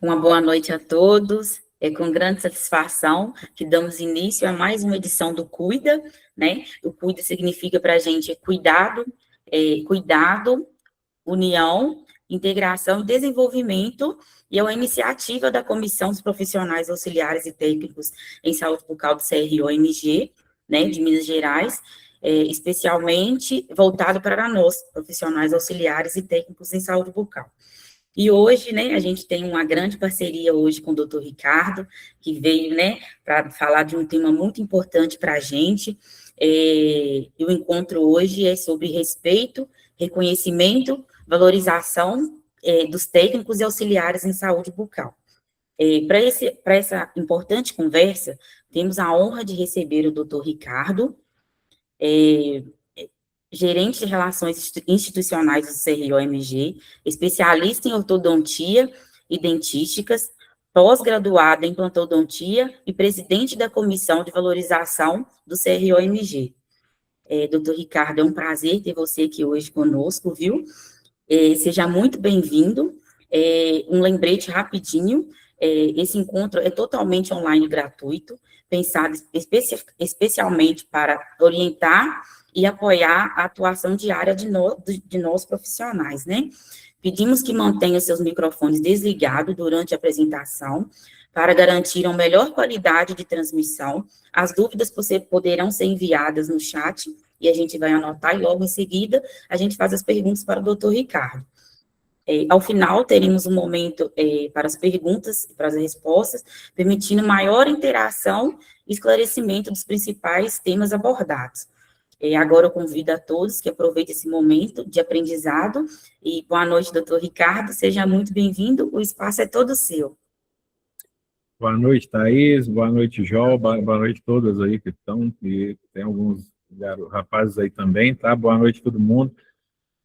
Uma boa noite a todos. É com grande satisfação que damos início a mais uma edição do Cuida, né? O Cuida significa para a gente cuidado, cuidado, união, integração e desenvolvimento, e é uma iniciativa da Comissão dos Profissionais Auxiliares e Técnicos em Saúde Bucal do CRO-MG, né, de Minas Gerais, especialmente voltado para nós, profissionais auxiliares e técnicos em saúde bucal. E hoje, né, a gente tem uma grande parceria hoje com o doutor Ricardo, que veio, né, para falar de um tema muito importante para a gente. E o encontro hoje é sobre respeito, reconhecimento, valorização dos técnicos e auxiliares em saúde bucal. Para essa importante conversa, temos a honra de receber o doutor Ricardo, gerente de relações institucionais do CRO-MG, especialista em ortodontia e dentísticas, pós-graduado em implantodontia e presidente da Comissão de Valorização do CRO-MG. Doutor Ricardo, é um prazer ter você aqui hoje conosco, viu? Seja muito bem-vindo. Um lembrete rapidinho, esse encontro é totalmente online gratuito, pensado especialmente para orientar e apoiar a atuação diária de nós profissionais, né? Pedimos que mantenha seus microfones desligados durante a apresentação, para garantir uma melhor qualidade de transmissão. As dúvidas poderão ser enviadas no chat, e a gente vai anotar, e logo em seguida a gente faz as perguntas para o doutor Ricardo. Ao final, teremos um momento para as perguntas e para as respostas, permitindo maior interação e esclarecimento dos principais temas abordados. Agora eu convido a todos que aproveitem esse momento de aprendizado, e boa noite, doutor Ricardo, seja muito bem-vindo, o espaço é todo seu. Boa noite, Thaís, boa noite, Jó, boa noite a todas aí que estão, e tem alguns rapazes aí também, tá? Boa noite a todo mundo.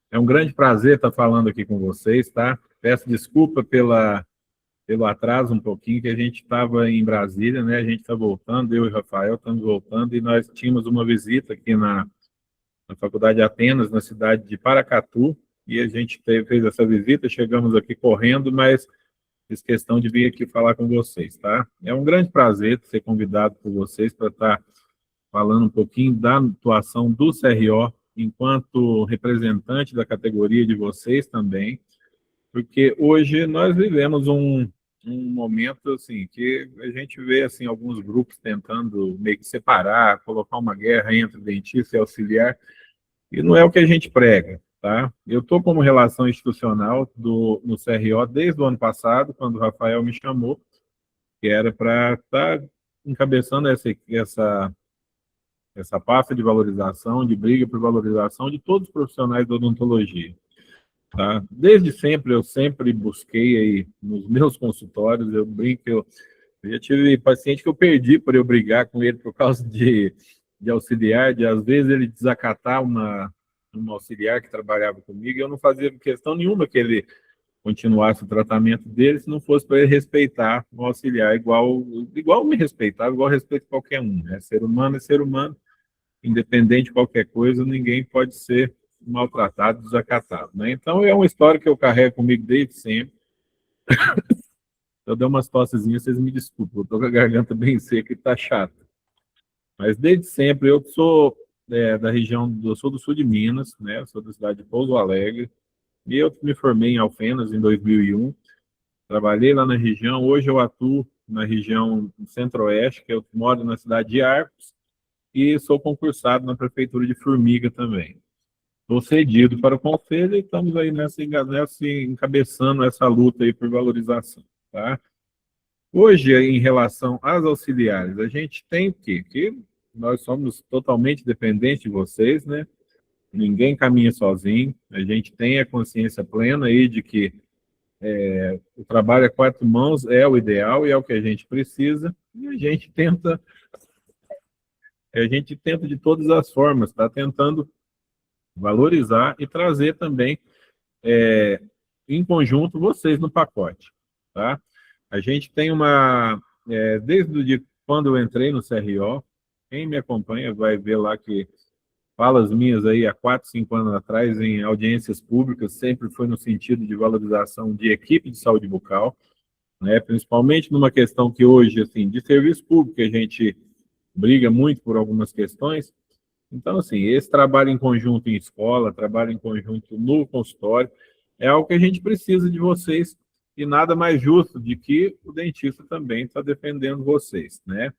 É um grande prazer estar falando aqui com vocês, tá? Peço desculpa pelo atraso um pouquinho, que a gente estava em Brasília, né? A gente está voltando, eu e o Rafael estamos voltando, e nós tínhamos uma visita aqui na Faculdade de Atenas, na cidade de Paracatu, e a gente fez essa visita, chegamos aqui correndo, mas fiz questão de vir aqui falar com vocês, tá? É um grande prazer ser convidado por vocês para estar falando um pouquinho da atuação do CRO, enquanto representante da categoria de vocês também, porque hoje nós vivemos um momento, assim, que a gente vê, assim, alguns grupos tentando meio que separar, colocar uma guerra entre dentista e auxiliar, e não é o que a gente prega, tá? Eu estou como relação institucional no CRO desde o ano passado, quando o Rafael me chamou, que era para estar encabeçando essa pasta de valorização, de briga por valorização de todos os profissionais da odontologia. Tá? Desde sempre, eu sempre busquei aí, nos meus consultórios, eu brinco, eu já tive paciente que eu perdi por eu brigar com ele por causa de auxiliar, de às vezes ele desacatar uma auxiliar que trabalhava comigo, e eu não fazia questão nenhuma que ele continuasse o tratamento dele, se não fosse para ele respeitar o auxiliar, igual me respeitava, igual respeito qualquer um, né? Ser humano é ser humano, independente de qualquer coisa, ninguém pode ser maltratado, desacatado, né? Então, é uma história que eu carrego comigo desde sempre. Eu dei umas tossezinhas, vocês me desculpem, eu estou com a garganta bem seca e está chata. Mas desde sempre, eu sou da região, eu sou do sul de Minas, né? Eu sou da cidade de Pouso Alegre, e eu me formei em Alfenas em 2001, trabalhei lá na região, hoje eu atuo na região centro-oeste, que eu moro na cidade de Arcos, e sou concursado na prefeitura de Formiga também. Estou cedido para o conselho e estamos aí encabeçando essa luta aí por valorização, tá? Hoje, em relação às auxiliares, a gente tem que nós somos totalmente dependentes de vocês, né? Ninguém caminha sozinho, a gente tem a consciência plena aí de que o trabalho a quatro mãos é o ideal e é o que a gente precisa, e a gente tenta de todas as formas, tá tentando valorizar e trazer também, em conjunto, vocês no pacote, tá? A gente tem desde quando eu entrei no CRO, quem me acompanha vai ver lá que falas minhas aí há 4, 5 anos atrás em audiências públicas, sempre foi no sentido de valorização de equipe de saúde bucal. né? Principalmente numa questão que hoje, assim, de serviço público, a gente briga muito por algumas questões. Então, assim, esse trabalho em conjunto em escola, trabalho em conjunto no consultório, é algo que a gente precisa de vocês e nada mais justo de que o dentista também está defendendo vocês, né?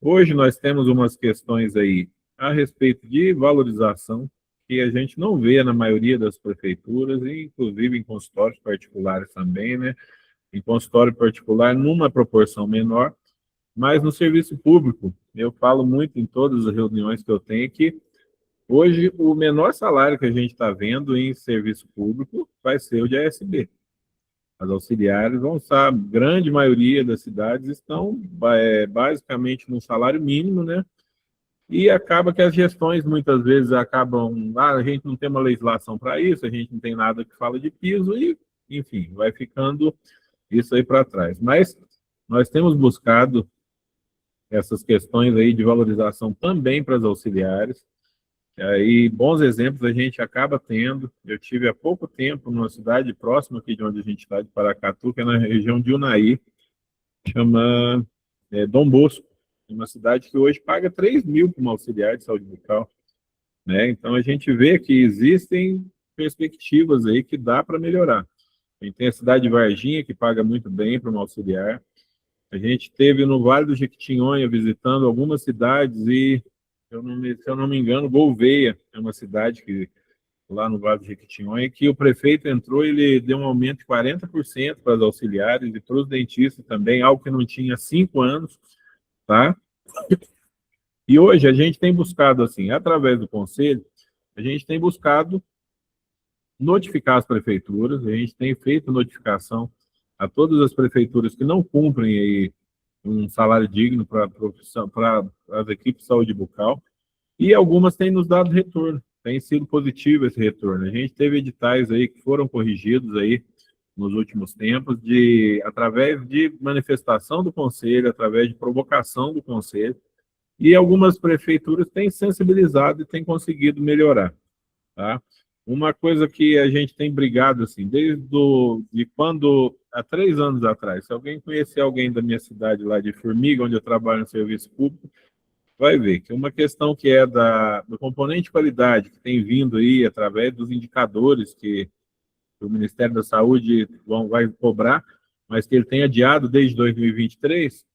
Hoje nós temos umas questões aí a respeito de valorização que a gente não vê na maioria das prefeituras, e inclusive em consultórios particulares também, né? Em consultório particular, numa proporção menor, mas no serviço público, eu falo muito em todas as reuniões que eu tenho que hoje o menor salário que a gente está vendo em serviço público vai ser o de ASB. As auxiliares vão estar, grande maioria das cidades estão basicamente no salário mínimo, né? E acaba que as gestões muitas vezes acabam, a gente não tem uma legislação para isso, a gente não tem nada que fala de piso e, enfim, vai ficando isso aí para trás. Mas nós temos buscado essas questões aí de valorização também para as auxiliares. E bons exemplos a gente acaba tendo. Eu tive há pouco tempo numa cidade próxima aqui de onde a gente está, de Paracatu, que é na região de Unai, chama Dom Bosco, uma cidade que hoje paga 3 mil para uma auxiliar de saúde bucal, né? Então a gente vê que existem perspectivas aí que dá para melhorar. A gente tem a cidade de Varginha, que paga muito bem para uma auxiliar. A gente esteve no Vale do Jequitinhonha visitando algumas cidades e, se eu não me engano, Gouveia é uma cidade que, lá no Vale do Jequitinhonha, que o prefeito entrou e ele deu um aumento de 40% para os auxiliares e para os dentistas também, algo que não tinha há 5 anos, tá? E hoje a gente tem buscado, assim, através do conselho, a gente tem buscado notificar as prefeituras, a gente tem feito notificação a todas as prefeituras que não cumprem aí um salário digno para as equipes de saúde bucal, e algumas têm nos dado retorno, tem sido positivo esse retorno. A gente teve editais aí que foram corrigidos aí nos últimos tempos, através de manifestação do conselho, através de provocação do conselho, e algumas prefeituras têm sensibilizado e têm conseguido melhorar, tá? Uma coisa que a gente tem brigado, assim, de quando, há 3 anos atrás, se alguém conhecer alguém da minha cidade lá de Formiga, onde eu trabalho no serviço público, vai ver que uma questão que é do componente de qualidade, que tem vindo aí através dos indicadores que o Ministério da Saúde vai cobrar, mas que ele tem adiado desde 2023,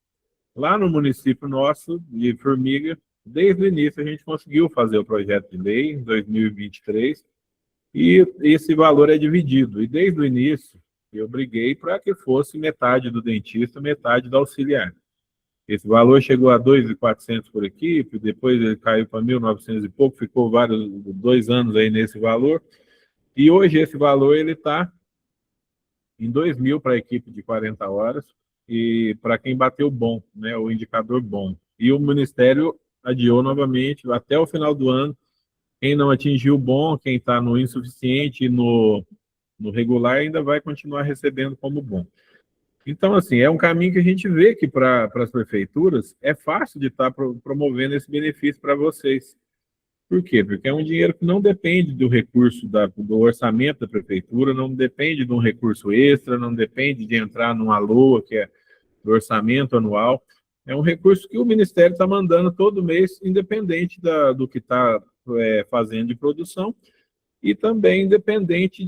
lá no município nosso, de Formiga, desde o início a gente conseguiu fazer o projeto de lei, em 2023, e esse valor é dividido. E desde o início, eu briguei para que fosse metade do dentista, metade do auxiliar. Esse valor chegou a 2.400 por equipe, depois ele caiu para 1.900 e pouco, ficou 2 anos aí nesse valor. E hoje esse valor ele está em 2.000 para a equipe de 40 horas e para quem bateu bom, né, o indicador bom. E o Ministério adiou novamente até o final do ano. Quem não atingiu o bom, quem está no insuficiente e no regular, ainda vai continuar recebendo como bom. Então, assim, é um caminho que a gente vê que para as prefeituras é fácil de estar promovendo esse benefício para vocês. Por quê? Porque é um dinheiro que não depende do recurso do orçamento da prefeitura, não depende de um recurso extra, não depende de entrar numa LOA, que é do orçamento anual. É um recurso que o Ministério está mandando todo mês, independente do que está fazendo de produção, e também independente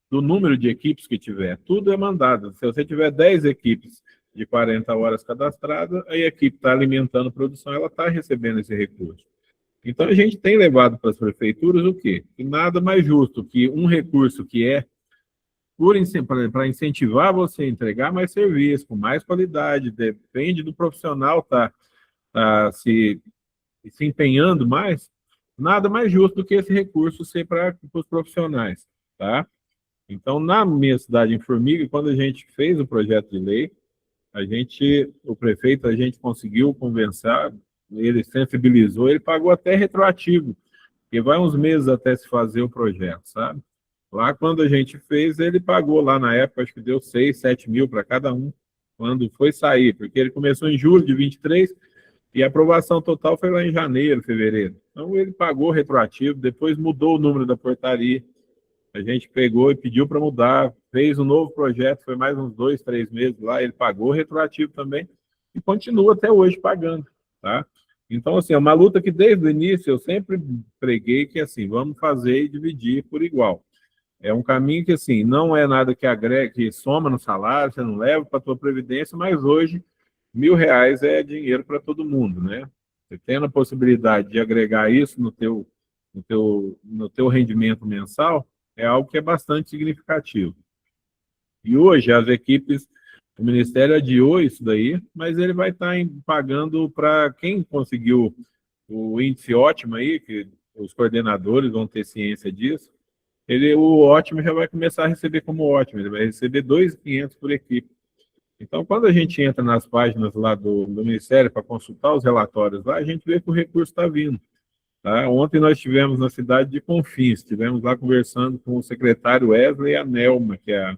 do número de equipes que tiver. Tudo é mandado. Se você tiver 10 equipes de 40 horas cadastradas, a equipe está alimentando a produção, ela está recebendo esse recurso. Então, a gente tem levado para as prefeituras o quê? Que nada mais justo que um recurso que é para incentivar você a entregar mais serviço, com mais qualidade, depende do profissional tá se empenhando mais, nada mais justo do que esse recurso ser para os profissionais, tá? Então, na minha cidade, em Formiga, quando a gente fez o projeto de lei, o prefeito, a gente conseguiu convencer, ele sensibilizou, ele pagou até retroativo, porque vai uns meses até se fazer o projeto, sabe? Lá, quando a gente fez, ele pagou lá na época, acho que deu 6, 7 mil para cada um, quando foi sair, porque ele começou em julho de 23 e a aprovação total foi lá em janeiro, fevereiro. Então, ele pagou retroativo, depois mudou o número da portaria. A gente pegou e pediu para mudar, fez um novo projeto, foi mais uns 2, 3 meses lá, ele pagou retroativo também e continua até hoje pagando, tá? Então, assim, é uma luta que desde o início eu sempre preguei que, assim, vamos fazer e dividir por igual. É um caminho que, assim, não é nada que agrega, que soma no salário, você não leva para a tua previdência, mas hoje R$ 1.000 é dinheiro para todo mundo, né? Você tendo a possibilidade de agregar isso no teu rendimento mensal, é algo que é bastante significativo. E hoje as equipes, o Ministério adiou isso daí, mas ele vai estar pagando para quem conseguiu o índice ótimo aí, que os coordenadores vão ter ciência disso, o ótimo já vai começar a receber como ótimo, ele vai receber 2.500 por equipe. Então, quando a gente entra nas páginas lá do Ministério para consultar os relatórios lá, a gente vê que o recurso está vindo. Tá? Ontem nós estivemos na cidade de Confins, estivemos lá conversando com o secretário Wesley e a Nelma, que é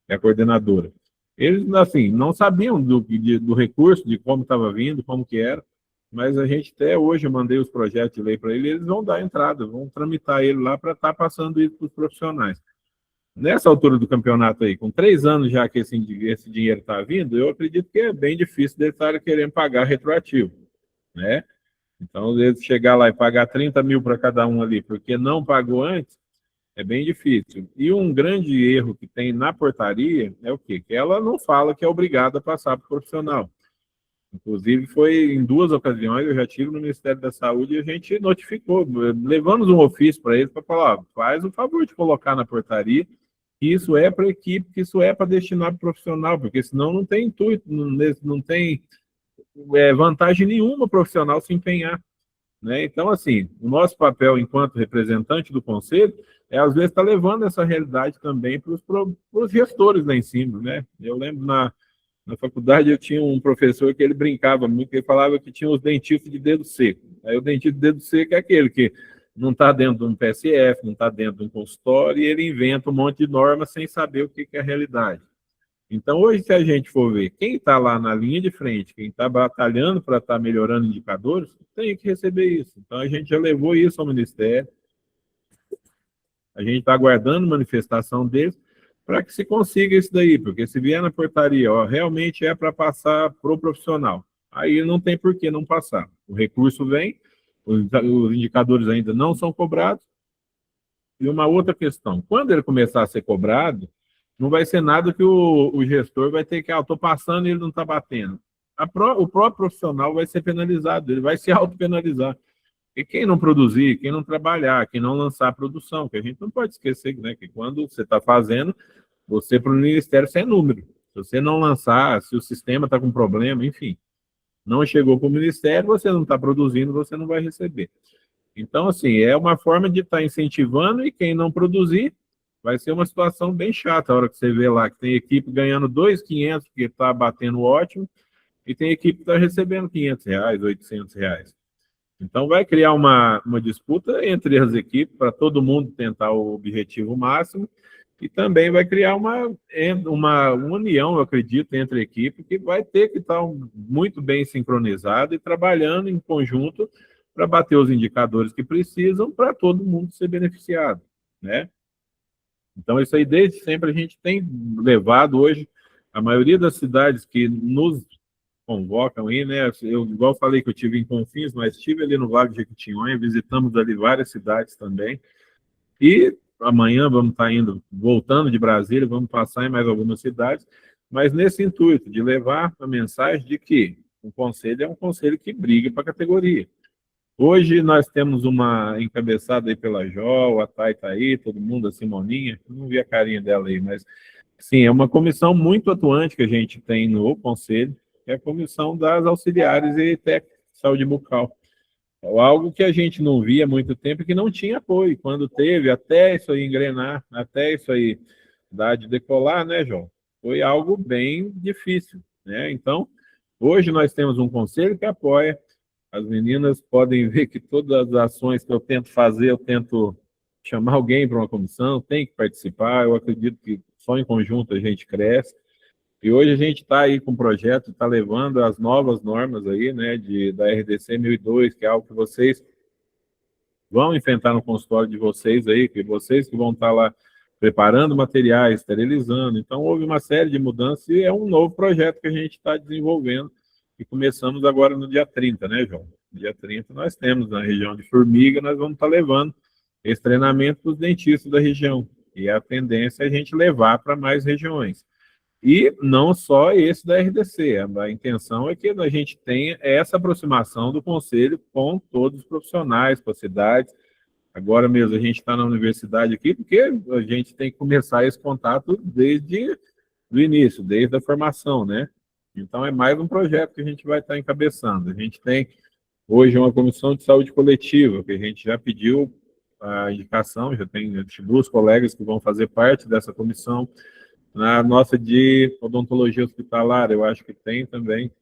a coordenadora. Eles, assim, não sabiam do recurso, de como estava vindo, como que era, mas a gente até hoje, eu mandei os projetos de lei para eles vão dar entrada, vão tramitar ele lá para estar passando isso para os profissionais. Nessa altura do campeonato aí, com 3 anos já que esse dinheiro está vindo, eu acredito que é bem difícil deles estarem querendo pagar retroativo, né? Então, eles chegar lá e pagar 30 mil para cada um ali, porque não pagou antes, é bem difícil. E um grande erro que tem na portaria é o quê? Que ela não fala que é obrigada a passar para o profissional. Inclusive, foi em 2 ocasiões, eu já tive no Ministério da Saúde e a gente notificou, levamos um ofício para eles para falar, ó, faz o favor de colocar na portaria que isso é para a equipe, que isso é para destinar para o profissional, porque senão não tem intuito, não tem vantagem nenhuma profissional se empenhar. Né? Então, assim, o nosso papel enquanto representante do Conselho é, às vezes, estar levando essa realidade também para os gestores lá em cima. Né? Eu lembro, na faculdade, eu tinha um professor que ele brincava muito, ele falava que tinha os dentistas de dedo seco. Aí o dentista de dedo seco é aquele que não está dentro de um PSF, não está dentro de um consultório, e ele inventa um monte de normas sem saber o que é a realidade. Então, hoje, se a gente for ver quem está lá na linha de frente, quem está batalhando para estar melhorando indicadores, tem que receber isso. Então, a gente já levou isso ao Ministério, a gente está aguardando manifestação deles para que se consiga isso daí, porque se vier na portaria, ó, realmente é para passar para o profissional, aí não tem por que não passar. O recurso vem, os indicadores ainda não são cobrados, e uma outra questão, quando ele começar a ser cobrado, não vai ser nada que o gestor vai ter que, estou passando e ele não está batendo. O próprio profissional vai ser penalizado, ele vai se autopenalizar. E quem não produzir, quem não trabalhar, quem não lançar a produção, que a gente não pode esquecer, né, que quando você está fazendo, você para o Ministério, você é número. Se você não lançar, se o sistema está com problema, enfim, não chegou para o Ministério, você não está produzindo, você não vai receber. Então, assim, é uma forma de estar incentivando e quem não produzir, vai ser uma situação bem chata a hora que você vê lá que tem equipe ganhando 2.500 porque está batendo ótimo e tem equipe que está recebendo R$ 500, R$ 800. Então vai criar uma disputa entre as equipes para todo mundo tentar o objetivo máximo e também vai criar uma união, eu acredito, entre a equipe que vai ter que estar muito bem sincronizada e trabalhando em conjunto para bater os indicadores que precisam para todo mundo ser beneficiado, né? Então, isso aí, desde sempre, a gente tem levado hoje, a maioria das cidades que nos convocam aí, né? Eu, igual falei que eu estive em Confins, mas estive ali no Vale de Jequitinhonha, visitamos ali várias cidades também. E amanhã vamos estar voltando de Brasília, vamos passar em mais algumas cidades, mas nesse intuito de levar a mensagem de que o Conselho é um conselho que briga para a categoria. Hoje nós temos uma encabeçada aí pela Jó, a Thay tá aí, todo mundo, a Simoninha, não vi a carinha dela aí, mas sim, é uma comissão muito atuante que a gente tem no Conselho, que é a comissão das auxiliares e técnicos de saúde bucal. É algo que a gente não via há muito tempo e que não tinha apoio. Quando teve, até isso aí engrenar, até isso aí dar de decolar, né, João? Foi algo bem difícil, né? Então, hoje nós temos um conselho que apoia. As meninas podem ver que todas as ações que eu tento fazer, eu tento chamar alguém para uma comissão, tem que participar. Eu acredito que só em conjunto a gente cresce. E hoje a gente está aí com um projeto, está levando as novas normas aí, né, da RDC 1002, que é algo que vocês vão enfrentar no consultório de vocês aí, que vocês que vão estar lá preparando materiais, esterilizando. Então, houve uma série de mudanças e é um novo projeto que a gente está desenvolvendo e começamos agora no dia 30, né, João? No dia 30 nós temos na região de Formiga, nós vamos estar levando esse treinamento para os dentistas da região. E a tendência é a gente levar para mais regiões. E não só esse da RDC, a intenção é que a gente tenha essa aproximação do Conselho com todos os profissionais, com a cidade. Agora mesmo a gente está na universidade aqui, porque a gente tem que começar esse contato desde o início, desde a formação, né? Então é mais um projeto que a gente vai estar encabeçando. A gente tem hoje uma comissão de saúde coletiva, que a gente já pediu a indicação, já tem 2 colegas que vão fazer parte dessa comissão. Na nossa de odontologia hospitalar, eu acho que tem também.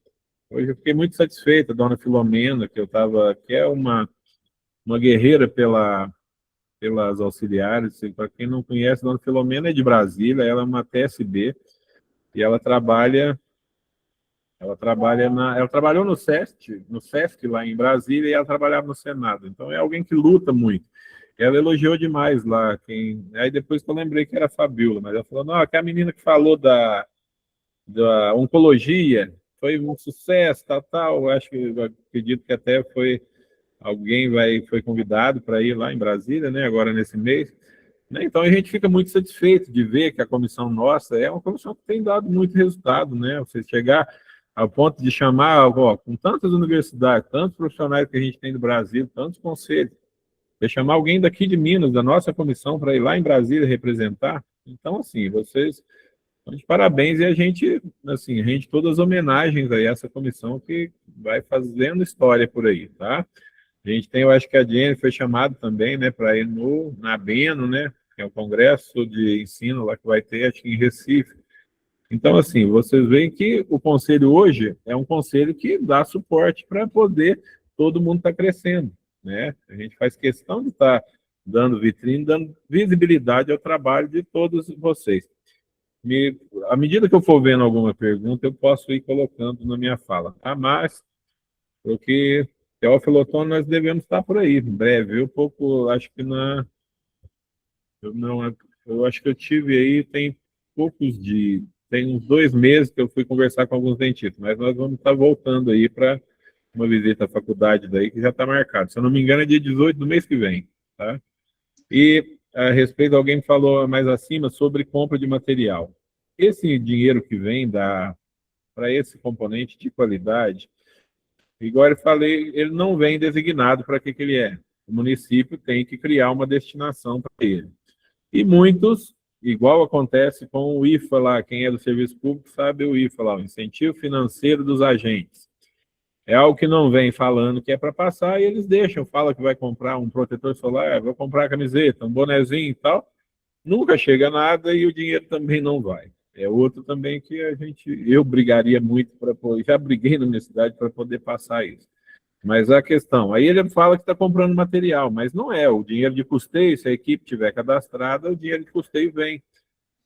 Hoje eu fiquei muito satisfeito, a dona Filomena, que é uma guerreira pelas auxiliares. Para quem não conhece, a dona Filomena é de Brasília, ela é uma TSB, e ela trabalhou no SESC lá em Brasília, e ela trabalhava no Senado. Então é alguém que luta muito. Ela elogiou demais lá. Aí depois que eu lembrei que era a Fabiola, mas ela falou, não, que a menina que falou da oncologia foi um sucesso, tal. Eu acredito que até foi convidado para ir lá em Brasília, né, agora nesse mês. Né? Então a gente fica muito satisfeito de ver que a comissão nossa é uma comissão que tem dado muito resultado, né? Você chegar ao ponto de chamar, com tantas universidades, tantos profissionais que a gente tem do Brasil, tantos conselhos, de chamar alguém daqui de Minas, da nossa comissão, para ir lá em Brasília representar. Então, assim, vocês estão de parabéns, e a gente rende todas as homenagens a essa comissão que vai fazendo história por aí, tá? A gente tem, eu acho que a Jenny foi chamada também, né, para ir na Beno, né, que é o congresso de ensino lá que vai ter, acho que em Recife. Então, assim, vocês veem que o conselho hoje é um conselho que dá suporte para poder todo mundo estar crescendo, né? A gente faz questão de estar dando vitrine, dando visibilidade ao trabalho de todos vocês. À medida que eu for vendo alguma pergunta, eu posso ir colocando na minha fala, tá? Mas, porque Teófilo Otoni, nós devemos estar por aí, em breve. Acho que eu acho que eu tive aí, tem uns 2 meses que eu fui conversar com alguns dentistas, mas nós vamos estar voltando aí para uma visita à faculdade daí, que já está marcado. Se eu não me engano, é dia 18 do mês que vem, tá? E a respeito, alguém falou mais acima sobre compra de material. Esse dinheiro que vem para esse componente de qualidade, igual eu falei, ele não vem designado para que ele é. O município tem que criar uma destinação para ele. E muitos, igual acontece com o IFA lá, quem é do serviço público sabe o IFA lá, o incentivo financeiro dos agentes. É algo que não vem falando que é para passar, e eles deixam, fala que vai comprar um protetor solar, vai comprar a camiseta, um bonezinho e tal. Nunca chega nada e o dinheiro também não vai. É outro também que eu brigaria muito já briguei na minha cidade para poder passar isso. Mas a questão, aí ele fala que está comprando material, mas não é. O dinheiro de custeio, se a equipe tiver cadastrada, o dinheiro de custeio vem.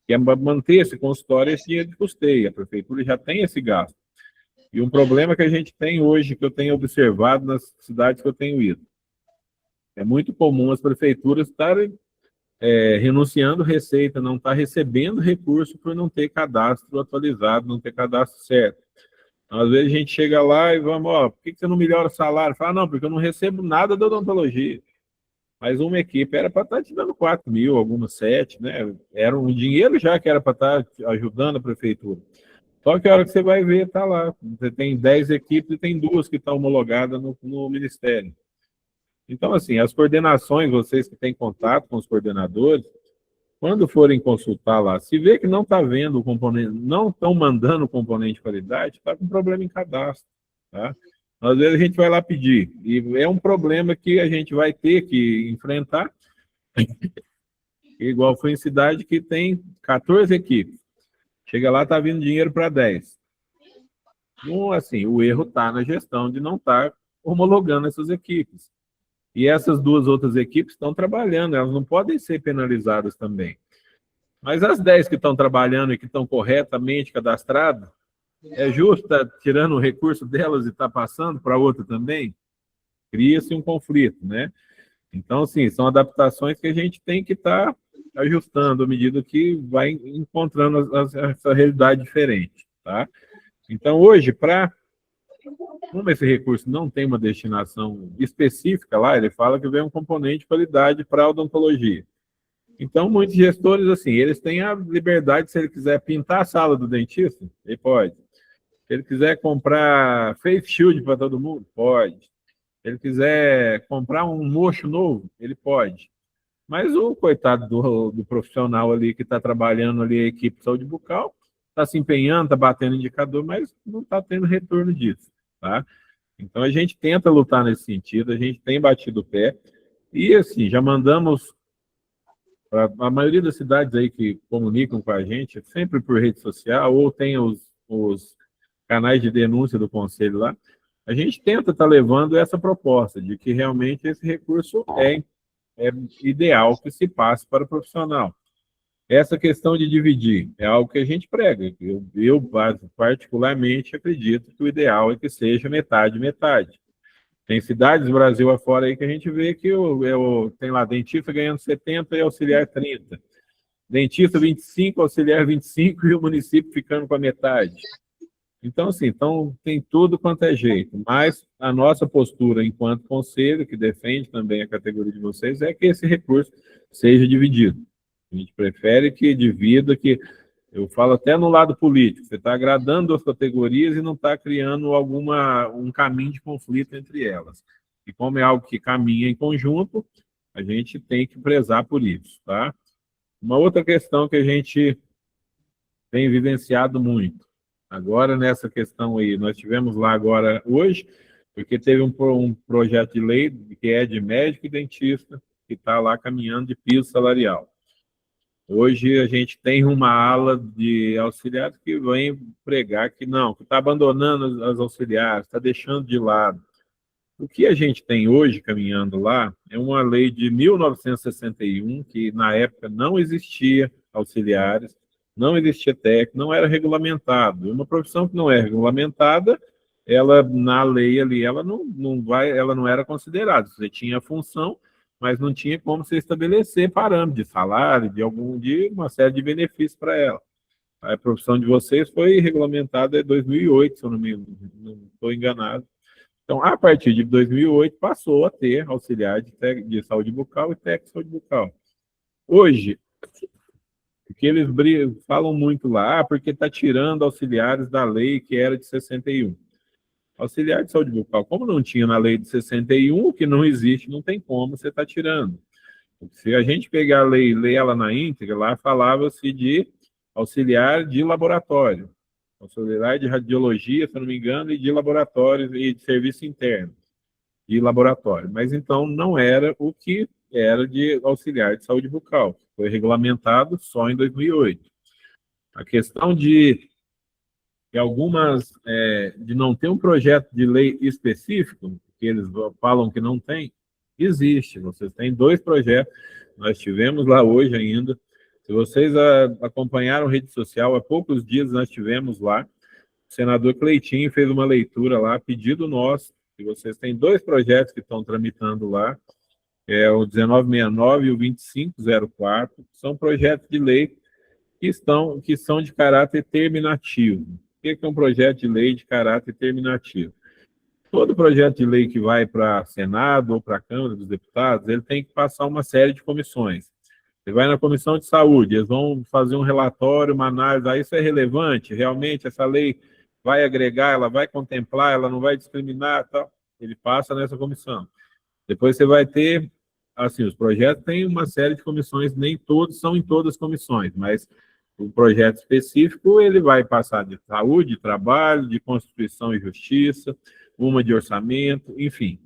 Que é manter esse consultório, esse dinheiro de custeio. A prefeitura já tem esse gasto. E um problema que a gente tem hoje, que eu tenho observado nas cidades que eu tenho ido, é muito comum as prefeituras estarem renunciando receita, não estar recebendo recurso por não ter cadastro atualizado, não ter cadastro certo. Às vezes a gente chega lá e vamos, por que você não melhora o salário? Fala, não, porque eu não recebo nada da odontologia. Mas uma equipe era para estar te dando 4 mil, algumas 7, né? Era um dinheiro já que era para estar ajudando a prefeitura. Só que a hora que você vai ver, está lá. Você tem 10 equipes e tem 2 que estão homologadas no Ministério. Então, assim, as coordenações, vocês que têm contato com os coordenadores, quando forem consultar lá, se vê que não está vendo o componente, não estão mandando o componente de qualidade, está com problema em cadastro, tá? Às vezes a gente vai lá pedir, e é um problema que a gente vai ter que enfrentar, igual foi em cidade que tem 14 equipes. Chega lá, está vindo dinheiro para 10. Então, assim, o erro está na gestão de não estar homologando essas equipes. E essas 2 outras equipes estão trabalhando, elas não podem ser penalizadas também. Mas as 10 que estão trabalhando e que estão corretamente cadastradas, é justo estar tirando o recurso delas e estar passando para outra também? Cria-se um conflito, né? Então, sim, são adaptações que a gente tem que estar ajustando à medida que vai encontrando essa realidade diferente, tá? Então, hoje, como esse recurso não tem uma destinação específica lá, ele fala que vem um componente de qualidade para a odontologia. Então, muitos gestores, assim, eles têm a liberdade, se ele quiser pintar a sala do dentista, ele pode. Se ele quiser comprar face shield para todo mundo, pode. Se ele quiser comprar um mocho novo, ele pode. Mas o coitado do profissional ali que está trabalhando ali, a equipe de saúde bucal, está se empenhando, está batendo indicador, mas não está tendo retorno disso, tá? Então, a gente tenta lutar nesse sentido, a gente tem batido o pé, e assim, já mandamos para a maioria das cidades aí que comunicam com a gente, sempre por rede social, ou tem os canais de denúncia do conselho lá, a gente tenta estar levando essa proposta de que realmente esse recurso é ideal que se passe para o profissional. Essa questão de dividir é algo que a gente prega. Eu particularmente acredito que o ideal é que seja metade, metade. Tem cidades do Brasil afora aí que a gente vê que tem lá dentista ganhando 70 e auxiliar 30. Dentista 25, auxiliar 25 e o município ficando com a metade. Então, assim, tem tudo quanto é jeito. Mas a nossa postura enquanto conselho, que defende também a categoria de vocês, é que esse recurso seja dividido. A gente prefere que divida, que eu falo até no lado político, você está agradando as categorias e não está criando um caminho de conflito entre elas. E como é algo que caminha em conjunto, a gente tem que prezar por isso, tá? Uma outra questão que a gente tem vivenciado muito, agora nessa questão aí, nós tivemos lá agora hoje, porque teve um projeto de lei que é de médico e dentista, que está lá caminhando de piso salarial. Hoje a gente tem uma ala de auxiliares que vem pregar que não, que está abandonando as auxiliares, está deixando de lado. O que a gente tem hoje caminhando lá é uma lei de 1961, que na época não existia auxiliares, não existia técnico, não era regulamentado. E uma profissão que não é regulamentada, ela na lei ali, ela não era considerada. Você tinha função, mas não tinha como você estabelecer parâmetros de salário, de uma série de benefícios para ela. A profissão de vocês foi regulamentada em 2008, se eu não estou enganado. Então, a partir de 2008, passou a ter auxiliar de saúde bucal e técnico de saúde bucal. Hoje, o que eles falam muito lá, porque está tirando auxiliares da lei que era de 61. Auxiliar de saúde bucal, como não tinha na lei de 61, o que não existe, não tem como você estar tirando. Se a gente pegar a lei e ler ela na íntegra, lá falava-se de auxiliar de laboratório, auxiliar de radiologia, se não me engano, e de laboratórios e de serviço interno de laboratório. Mas então não era o que era de auxiliar de saúde bucal. Foi regulamentado só em 2008. A questão de de não ter um projeto de lei específico, que eles falam que não tem, existe. Vocês têm 2 projetos, nós tivemos lá hoje ainda. Se vocês acompanharam rede social, há poucos dias nós tivemos lá, o senador Cleitinho fez uma leitura lá, pedido nosso, que vocês têm 2 projetos que estão tramitando lá, o 1969 e o 2504, são projetos de lei que são de caráter terminativo. O que é um projeto de lei de caráter terminativo? Todo projeto de lei que vai para Senado ou para a Câmara dos Deputados, ele tem que passar uma série de comissões. Você vai na Comissão de Saúde, eles vão fazer um relatório, uma análise, isso é relevante, realmente essa lei vai agregar, ela vai contemplar, ela não vai discriminar, tal. Ele passa nessa comissão. Depois você vai ter, assim, os projetos têm uma série de comissões, nem todos são em todas as comissões, mas o projeto específico, ele vai passar de saúde, de trabalho, de Constituição e Justiça, uma de orçamento, enfim.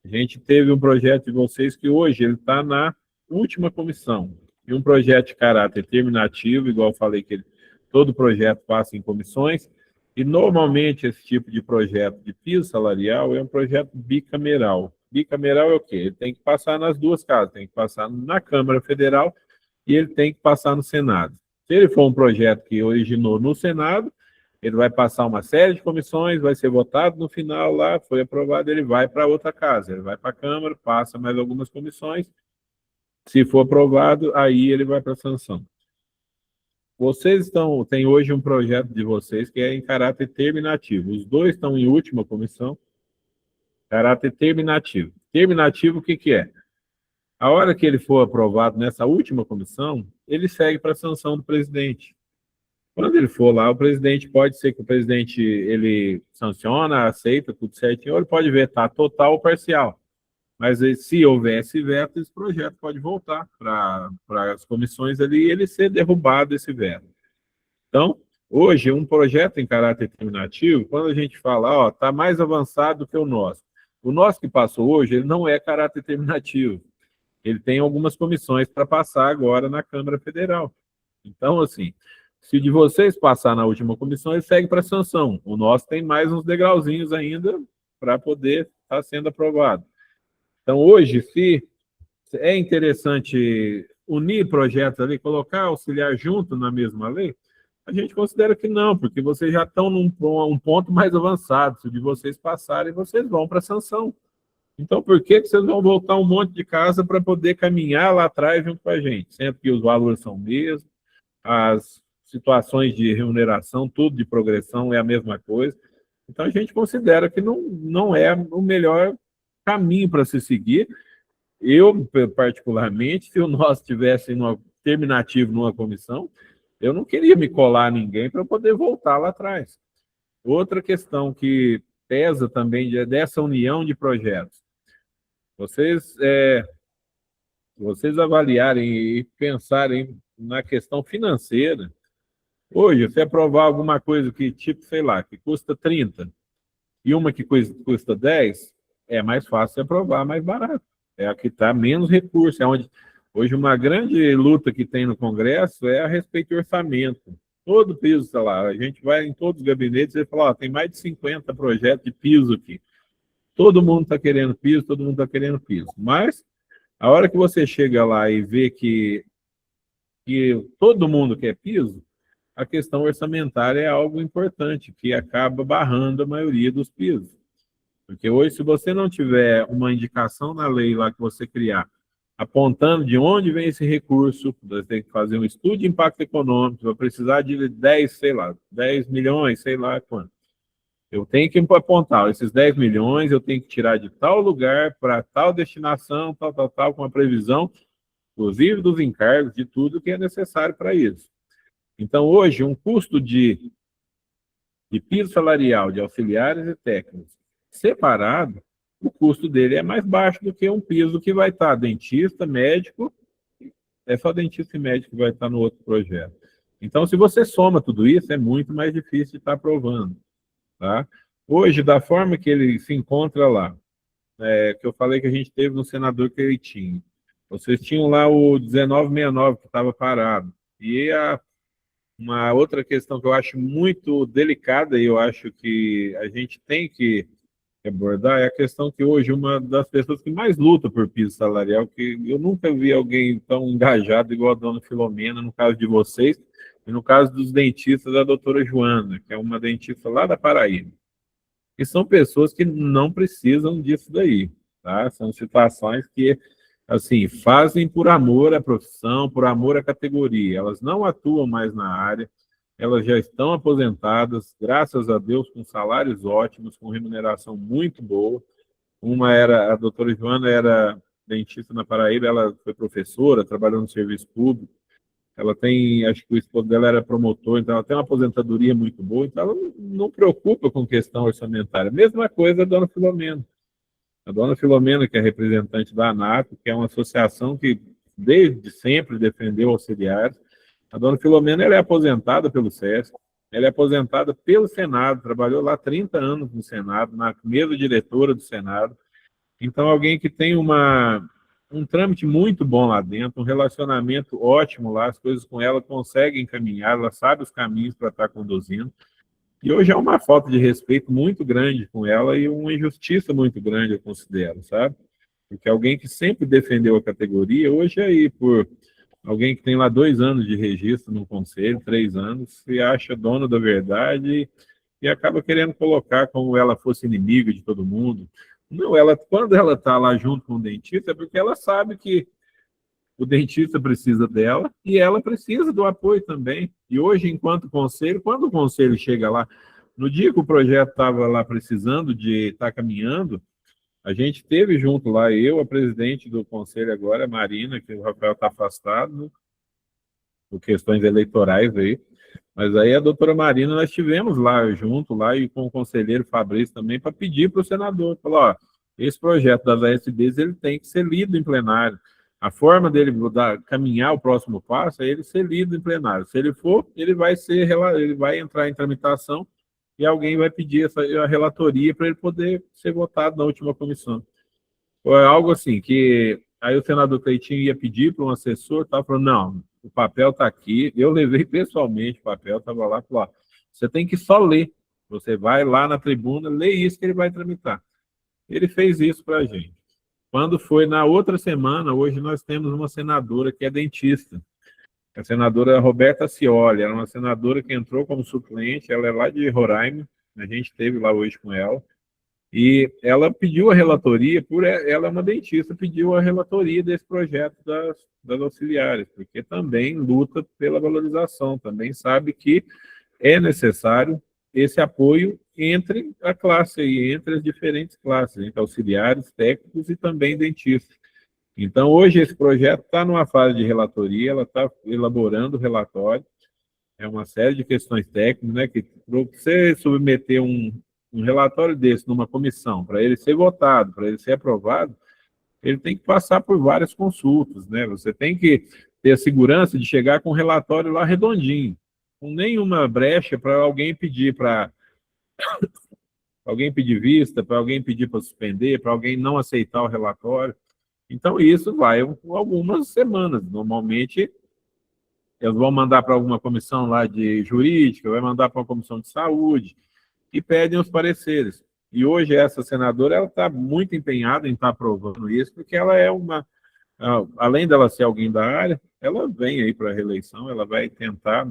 A gente teve um projeto de vocês que hoje ele está na última comissão. E um projeto de caráter terminativo, igual eu falei que todo projeto passa em comissões, e normalmente esse tipo de projeto de piso salarial é um projeto bicameral. Bicameral é o quê? Ele tem que passar nas 2 casas, tem que passar na Câmara Federal e ele tem que passar no Senado. Se ele for um projeto que originou no Senado, ele vai passar uma série de comissões, vai ser votado no final lá, foi aprovado, ele vai para outra casa, ele vai para a Câmara, passa mais algumas comissões, Se for aprovado, aí ele vai para a sanção. Vocês têm hoje um projeto de vocês que é em caráter terminativo. Os dois estão em última comissão, caráter terminativo. Terminativo, o que que é? A hora que ele for aprovado nessa última comissão, ele segue para a sanção do presidente. Quando ele for lá, o presidente pode ser que o presidente ele sanciona, aceita tudo certinho, ou ele pode vetar total ou parcial. Mas se houvesse veto, esse projeto pode voltar para as comissões ali e ele ser derrubado esse veto. Então, hoje, um projeto em caráter terminativo, quando a gente fala, ó, está mais avançado do que o nosso. O nosso que passou hoje, ele não é caráter terminativo. Ele tem algumas comissões para passar agora na Câmara Federal. Então, assim, se o de vocês passar na última comissão, ele segue para sanção. O nosso tem mais uns degrauzinhos ainda para poder estar sendo aprovado. Então, hoje, se é interessante unir projetos ali, colocar auxiliar junto na mesma lei, a gente considera que não, porque vocês já estão num ponto mais avançado. Se o de vocês passarem, vocês vão para a sanção. Então, por que vocês vão voltar um monte de casa para poder caminhar lá atrás junto com a gente? Sendo que os valores são mesmos, as situações de remuneração, tudo de progressão é a mesma coisa. Então, a gente considera que não é o melhor caminho para se seguir. Eu, particularmente, se o nosso tivesse terminativo numa comissão, eu não queria me colar a ninguém para poder voltar lá atrás. Outra questão que pesa também dessa união de projetos. Vocês avaliarem e pensarem na questão financeira. Hoje, se aprovar alguma coisa que, tipo, sei lá, que custa 30 e uma que custa 10, é mais fácil aprovar, mais barato. É a que está menos recurso. É onde hoje uma grande luta que tem no Congresso é a respeito do orçamento. Todo piso, sei lá, a gente vai em todos os gabinetes e fala, ó, tem mais de 50 projetos de piso aqui. Todo mundo está querendo piso, todo mundo está querendo piso. Mas, a hora que você chega lá e vê que todo mundo quer piso, a questão orçamentária é algo importante, que acaba barrando a maioria dos pisos. Porque hoje, se você não tiver uma indicação na lei lá que você criar, apontando de onde vem esse recurso, você tem que fazer um estudo de impacto econômico, vai precisar de 10 milhões, sei lá quanto. Eu tenho que apontar, esses 10 milhões eu tenho que tirar de tal lugar para tal destinação, tal, com a previsão, inclusive dos encargos, de tudo que é necessário para isso. Então, hoje, um custo de piso salarial de auxiliares e técnicos separado, o custo dele é mais baixo do que um piso que vai estar dentista, médico, é só dentista e médico que vai estar no outro projeto. Então, se você soma tudo isso, é muito mais difícil de estar aprovando. Tá? Hoje, da forma que ele se encontra lá, que eu falei que a gente teve no senador Queiritinho, vocês tinham lá o 1969 que estava parado. E uma outra questão que eu acho muito delicada e eu acho que a gente tem que abordar é a questão que hoje uma das pessoas que mais luta por piso salarial, que eu nunca vi alguém tão engajado igual a dona Filomena, no caso de vocês, e no caso dos dentistas, a doutora Joana, que é uma dentista lá da Paraíba. E são pessoas que não precisam disso daí, tá? São situações que, assim, fazem por amor à profissão, por amor à categoria. Elas não atuam mais na área, elas já estão aposentadas, graças a Deus, com salários ótimos, com remuneração muito boa. A doutora Joana era dentista na Paraíba, ela foi professora, trabalhou no serviço público, ela tem, acho que o esposo dela era promotor, então ela tem uma aposentadoria muito boa, então ela não preocupa com questão orçamentária. Mesma coisa a dona Filomena. A dona Filomena, que é representante da ANACO, que é uma associação que desde sempre defendeu auxiliares. A dona Filomena ela é aposentada pelo SESC, ela é aposentada pelo Senado, trabalhou lá 30 anos no Senado, na mesa diretora do Senado. Então, alguém que tem um trâmite muito bom lá dentro, um relacionamento ótimo lá, as coisas com ela conseguem caminhar, ela sabe os caminhos para estar conduzindo. E hoje é uma falta de respeito muito grande com ela e uma injustiça muito grande, eu considero, sabe? Porque alguém que sempre defendeu a categoria, hoje aí, por alguém que tem lá 2 anos de registro no conselho, 3 anos, se acha dono da verdade e acaba querendo colocar como ela fosse inimiga de todo mundo. Não, quando ela está lá junto com o dentista, é porque ela sabe que o dentista precisa dela e ela precisa do apoio também. E hoje, enquanto conselho, quando o conselho chega lá, no dia que o projeto estava lá precisando de estar caminhando, a gente teve junto lá, eu, a presidente do conselho agora, a Marina, que o Rafael está afastado, por questões eleitorais aí, mas aí a doutora Marina, nós estivemos lá junto, lá e com o conselheiro Fabrício também, para pedir para o senador, falar, ó, esse projeto das ASBs, ele tem que ser lido em plenário. A forma dele caminhar o próximo passo é ele ser lido em plenário. Se ele for, ele vai entrar em tramitação e alguém vai pedir a relatoria para ele poder ser votado na última comissão. Foi algo assim, que aí o senador Cleitinho ia pedir para um assessor, estava falando, não, o papel está aqui, eu levei pessoalmente o papel, estava lá, falou, ó, você tem que só ler, você vai lá na tribuna, lê isso que ele vai tramitar. Ele fez isso para a gente. Quando foi na outra semana, hoje nós temos uma senadora que é dentista, a senadora Roberta Cioli, ela é uma senadora que entrou como suplente, ela é lá de Roraima, a gente esteve lá hoje com ela, e ela pediu a relatoria, ela é uma dentista, pediu a relatoria desse projeto das auxiliares, porque também luta pela valorização, também sabe que é necessário esse apoio entre a classe e entre as diferentes classes, entre auxiliares, técnicos e também dentistas. Então, hoje esse projeto está numa fase de relatoria, ela está elaborando o relatório, é uma série de questões técnicas, né, que para você submeter um relatório desse numa comissão, para ele ser votado, para ele ser aprovado, ele tem que passar por várias consultas, né? Você tem que ter a segurança de chegar com um relatório lá redondinho, com nenhuma brecha para alguém pedir vista, para alguém pedir para suspender, para alguém não aceitar o relatório. Então, isso vai algumas semanas. Normalmente, eles vão mandar para alguma comissão lá de jurídica, vai mandar para uma comissão de saúde, e pedem os pareceres. E hoje essa senadora ela está muito empenhada em estar aprovando isso, porque ela é além dela ser alguém da área, ela vem aí para a reeleição, ela vai tentar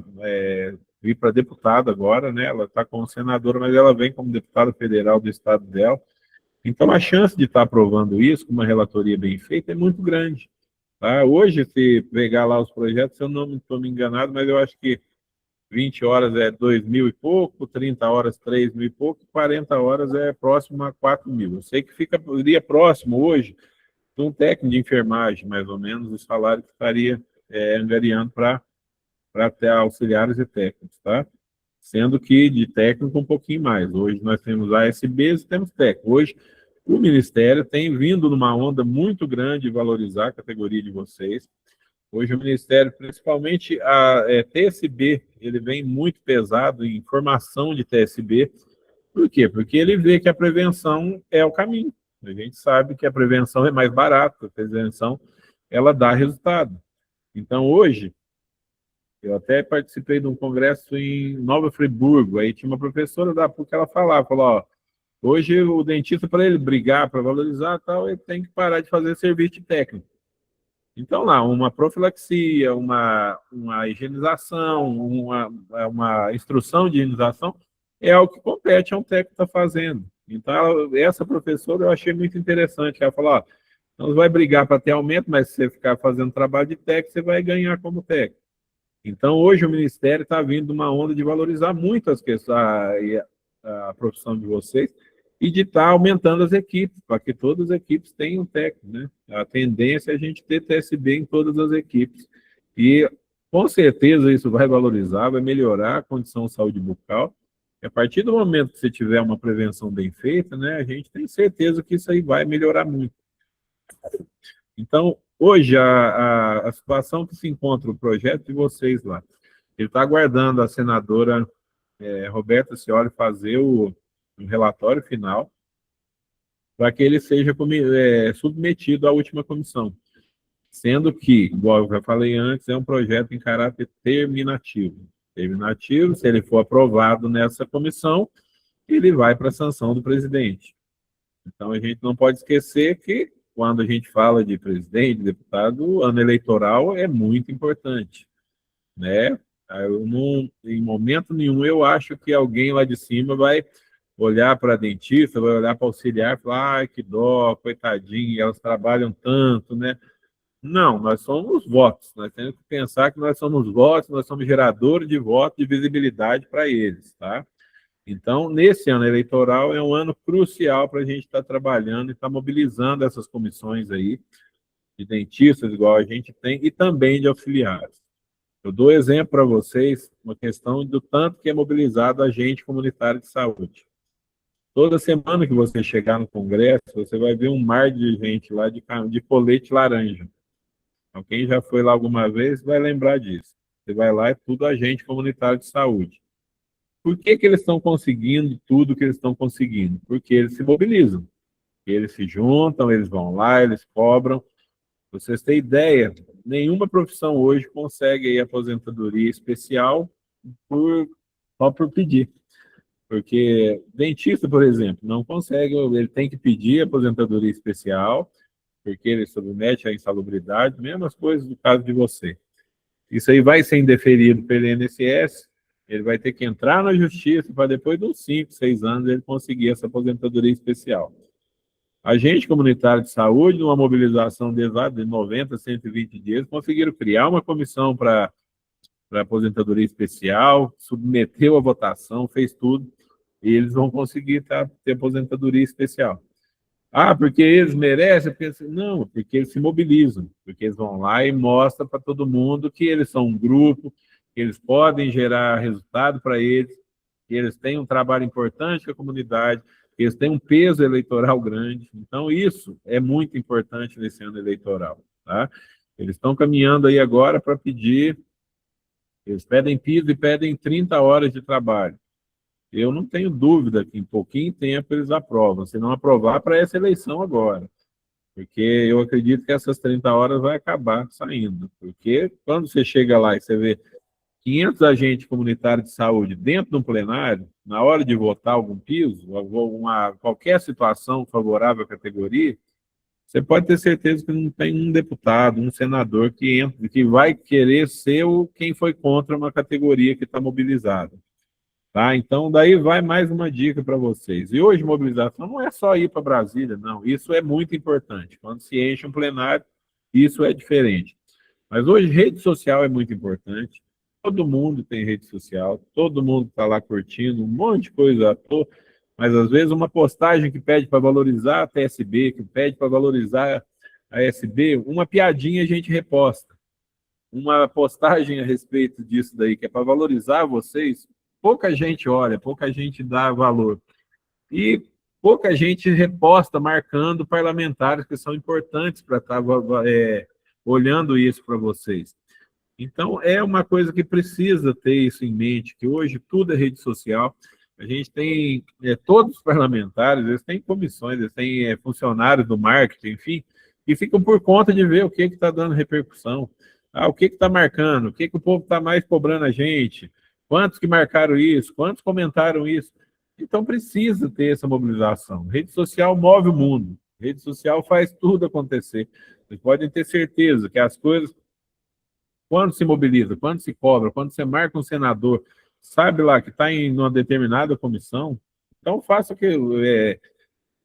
vir para deputada agora, né? Ela está como senadora, mas ela vem como deputada federal do estado dela. Então a chance de estar aprovando isso com uma relatoria bem feita é muito grande. Tá? Hoje, se pegar lá os projetos, eu não estou me enganado, mas eu acho que 20 horas é 2.000 e pouco, 30 horas 3.000 e pouco, 40 horas é próximo a 4.000. Eu sei que iria próximo hoje de um técnico de enfermagem, mais ou menos, o salário que estaria angariando para ter auxiliares e técnicos, tá? Sendo que de técnico um pouquinho mais. Hoje nós temos ASBs e temos técnico. Hoje o Ministério tem vindo numa onda muito grande de valorizar a categoria de vocês. Hoje o Ministério, principalmente a TSB, ele vem muito pesado em formação de TSB. Por quê? Porque ele vê que a prevenção é o caminho. A gente sabe que a prevenção é mais barata, a prevenção ela dá resultado. Então, hoje, eu até participei de um congresso em Nova Friburgo, aí tinha uma professora da PUC que ela falou, ó, hoje o dentista, para ele brigar, para valorizar tal, ele tem que parar de fazer serviço de técnico. Então, lá, uma profilaxia, uma higienização, uma instrução de higienização é algo que compete a um técnico que está fazendo. Então, essa professora eu achei muito interessante. Ela falou, ó, não vai brigar para ter aumento, mas se você ficar fazendo trabalho de técnico, você vai ganhar como técnico. Então, hoje o Ministério está vindo uma onda de valorizar muito a profissão de vocês e de estar aumentando as equipes, para que todas as equipes tenham técnico, né? A tendência é a gente ter TSB em todas as equipes. E, com certeza, isso vai valorizar, vai melhorar a condição de saúde bucal. E a partir do momento que você tiver uma prevenção bem feita, né, a gente tem certeza que isso aí vai melhorar muito. Então, hoje, a situação que se encontra o projeto de vocês lá, ele está aguardando a senadora Roberta Cioli fazer um relatório final para que ele seja submetido à última comissão. Sendo que, igual eu já falei antes, é um projeto em caráter terminativo. Terminativo, se ele for aprovado nessa comissão, ele vai para a sanção do presidente. Então, a gente não pode esquecer que, quando a gente fala de presidente, deputado, o ano eleitoral é muito importante, né? Em momento nenhum, eu acho que alguém lá de cima vai olhar para a dentista, vai olhar para o auxiliar e falar, ai, que dó, coitadinho, elas trabalham tanto, né? Não, nós somos votos. Nós temos que pensar que nós somos votos, nós somos geradores de votos de visibilidade para eles, tá? Então, nesse ano eleitoral, é um ano crucial para a gente estar trabalhando e estar mobilizando essas comissões aí, de dentistas, igual a gente tem, e também de auxiliares. Eu dou exemplo para vocês, uma questão do tanto que é mobilizado agente comunitário de saúde. Toda semana que você chegar no congresso, você vai ver um mar de gente lá de colete laranja. Então, quem já foi lá alguma vez vai lembrar disso. Você vai lá, é tudo agente comunitário de saúde. Por que que eles estão conseguindo tudo que eles estão conseguindo? Porque eles se mobilizam. Eles se juntam, eles vão lá, eles cobram. Pra vocês terem ideia, nenhuma profissão hoje consegue aí aposentadoria especial só por pedir. Porque dentista, por exemplo, não consegue, ele tem que pedir aposentadoria especial, porque ele submete à insalubridade, mesmas coisas do caso de você. Isso aí vai ser indeferido pelo INSS, ele vai ter que entrar na justiça para depois de uns 5, 6 anos ele conseguir essa aposentadoria especial. Agente comunitário de saúde, numa mobilização de 90, 120 dias, conseguiram criar uma comissão para aposentadoria especial, submeteu a votação, fez tudo, e eles vão conseguir ter aposentadoria especial. Ah, porque eles merecem? Porque, não, porque eles se mobilizam, porque eles vão lá e mostram para todo mundo que eles são um grupo, que eles podem gerar resultado para eles, que eles têm um trabalho importante com a comunidade, que eles têm um peso eleitoral grande. Então, isso é muito importante nesse ano eleitoral. Tá? Eles estão caminhando aí agora para pedir, eles pedem piso e pedem 30 horas de trabalho. Eu não tenho dúvida que em pouquinho tempo eles aprovam, se não aprovar para essa eleição agora. Porque eu acredito que essas 30 horas vai acabar saindo. Porque quando você chega lá e você vê 500 agentes comunitários de saúde dentro de um plenário, na hora de votar algum piso, qualquer situação favorável à categoria, você pode ter certeza que não tem um deputado, um senador que entra, que vai querer ser quem foi contra uma categoria que está mobilizada. Tá? Então, daí vai mais uma dica para vocês. E hoje, mobilização não é só ir para Brasília, não. Isso é muito importante. Quando se enche um plenário, isso é diferente. Mas hoje, rede social é muito importante. Todo mundo tem rede social, todo mundo está lá curtindo um monte de coisa à toa, mas às vezes uma postagem que pede para valorizar a TSB, que pede para valorizar a SB, uma piadinha a gente reposta. Uma postagem a respeito disso daí, que é para valorizar vocês, pouca gente olha, pouca gente dá valor. E pouca gente reposta marcando parlamentares que são importantes para estar olhando isso para vocês. Então, é uma coisa que precisa ter isso em mente, que hoje tudo é rede social. A gente tem, todos os parlamentares, eles têm comissões, eles têm funcionários do marketing, enfim, e ficam por conta de ver o que está dando repercussão, o que está marcando, o que o povo está mais cobrando a gente, quantos que marcaram isso, quantos comentaram isso. Então, precisa ter essa mobilização. Rede social move o mundo, rede social faz tudo acontecer. Vocês podem ter certeza que as coisas, quando se mobiliza, quando se cobra, quando você marca um senador, sabe lá que está em uma determinada comissão, então faça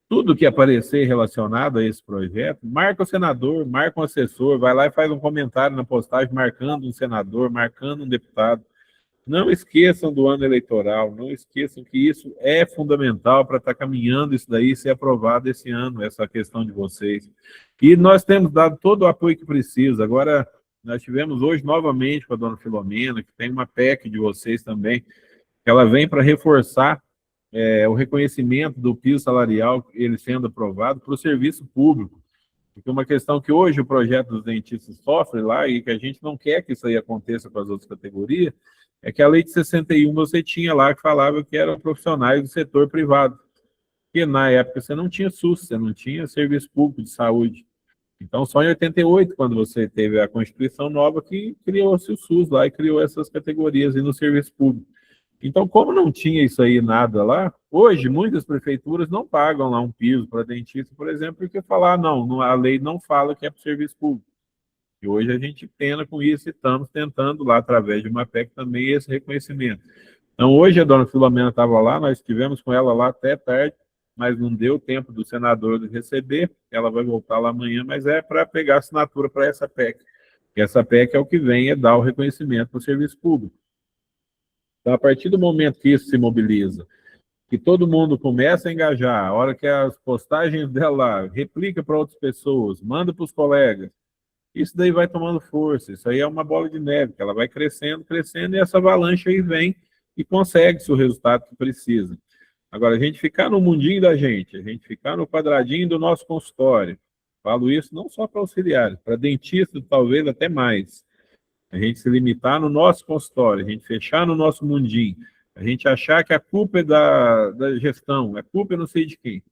tudo que aparecer relacionado a esse projeto, marca o senador, marca um assessor, vai lá e faz um comentário na postagem marcando um senador, marcando um deputado. Não esqueçam do ano eleitoral, não esqueçam que isso é fundamental para estar caminhando isso daí, ser aprovado esse ano, essa questão de vocês. E nós temos dado todo o apoio que precisa. Agora, nós tivemos hoje novamente com a dona Filomena, que tem uma PEC de vocês também, que ela vem para reforçar o reconhecimento do piso salarial, ele sendo aprovado, para o serviço público. Porque uma questão que hoje o projeto dos dentistas sofre lá, e que a gente não quer que isso aí aconteça com as outras categorias, é que a lei de 61 você tinha lá que falava que eram profissionais do setor privado. Porque na época você não tinha SUS, você não tinha serviço público de saúde. Então, só em 88, quando você teve a Constituição nova, que criou-se o SUS lá e criou essas categorias aí no serviço público. Então, como não tinha isso aí nada lá, hoje muitas prefeituras não pagam lá um piso para dentista, por exemplo, porque falar, não, a lei não fala que é para o serviço público. E hoje a gente pena com isso e estamos tentando lá, através de uma PEC, também esse reconhecimento. Então, hoje a dona Filomena estava lá, nós estivemos com ela lá até tarde, mas não deu tempo do senador receber, ela vai voltar lá amanhã, mas é para pegar assinatura para essa PEC. E essa PEC é o que vem, é dar o reconhecimento para o serviço público. Então, a partir do momento que isso se mobiliza, que todo mundo começa a engajar, a hora que as postagens dela replica para outras pessoas, manda para os colegas, isso daí vai tomando força, isso aí é uma bola de neve, que ela vai crescendo, crescendo, e essa avalanche aí vem e consegue-se o resultado que precisa. Agora, a gente ficar no mundinho da gente, a gente ficar no quadradinho do nosso consultório, falo isso não só para auxiliares, para dentistas talvez até mais, a gente se limitar no nosso consultório, a gente fechar no nosso mundinho, a gente achar que a culpa é da gestão, a culpa é não sei de quem.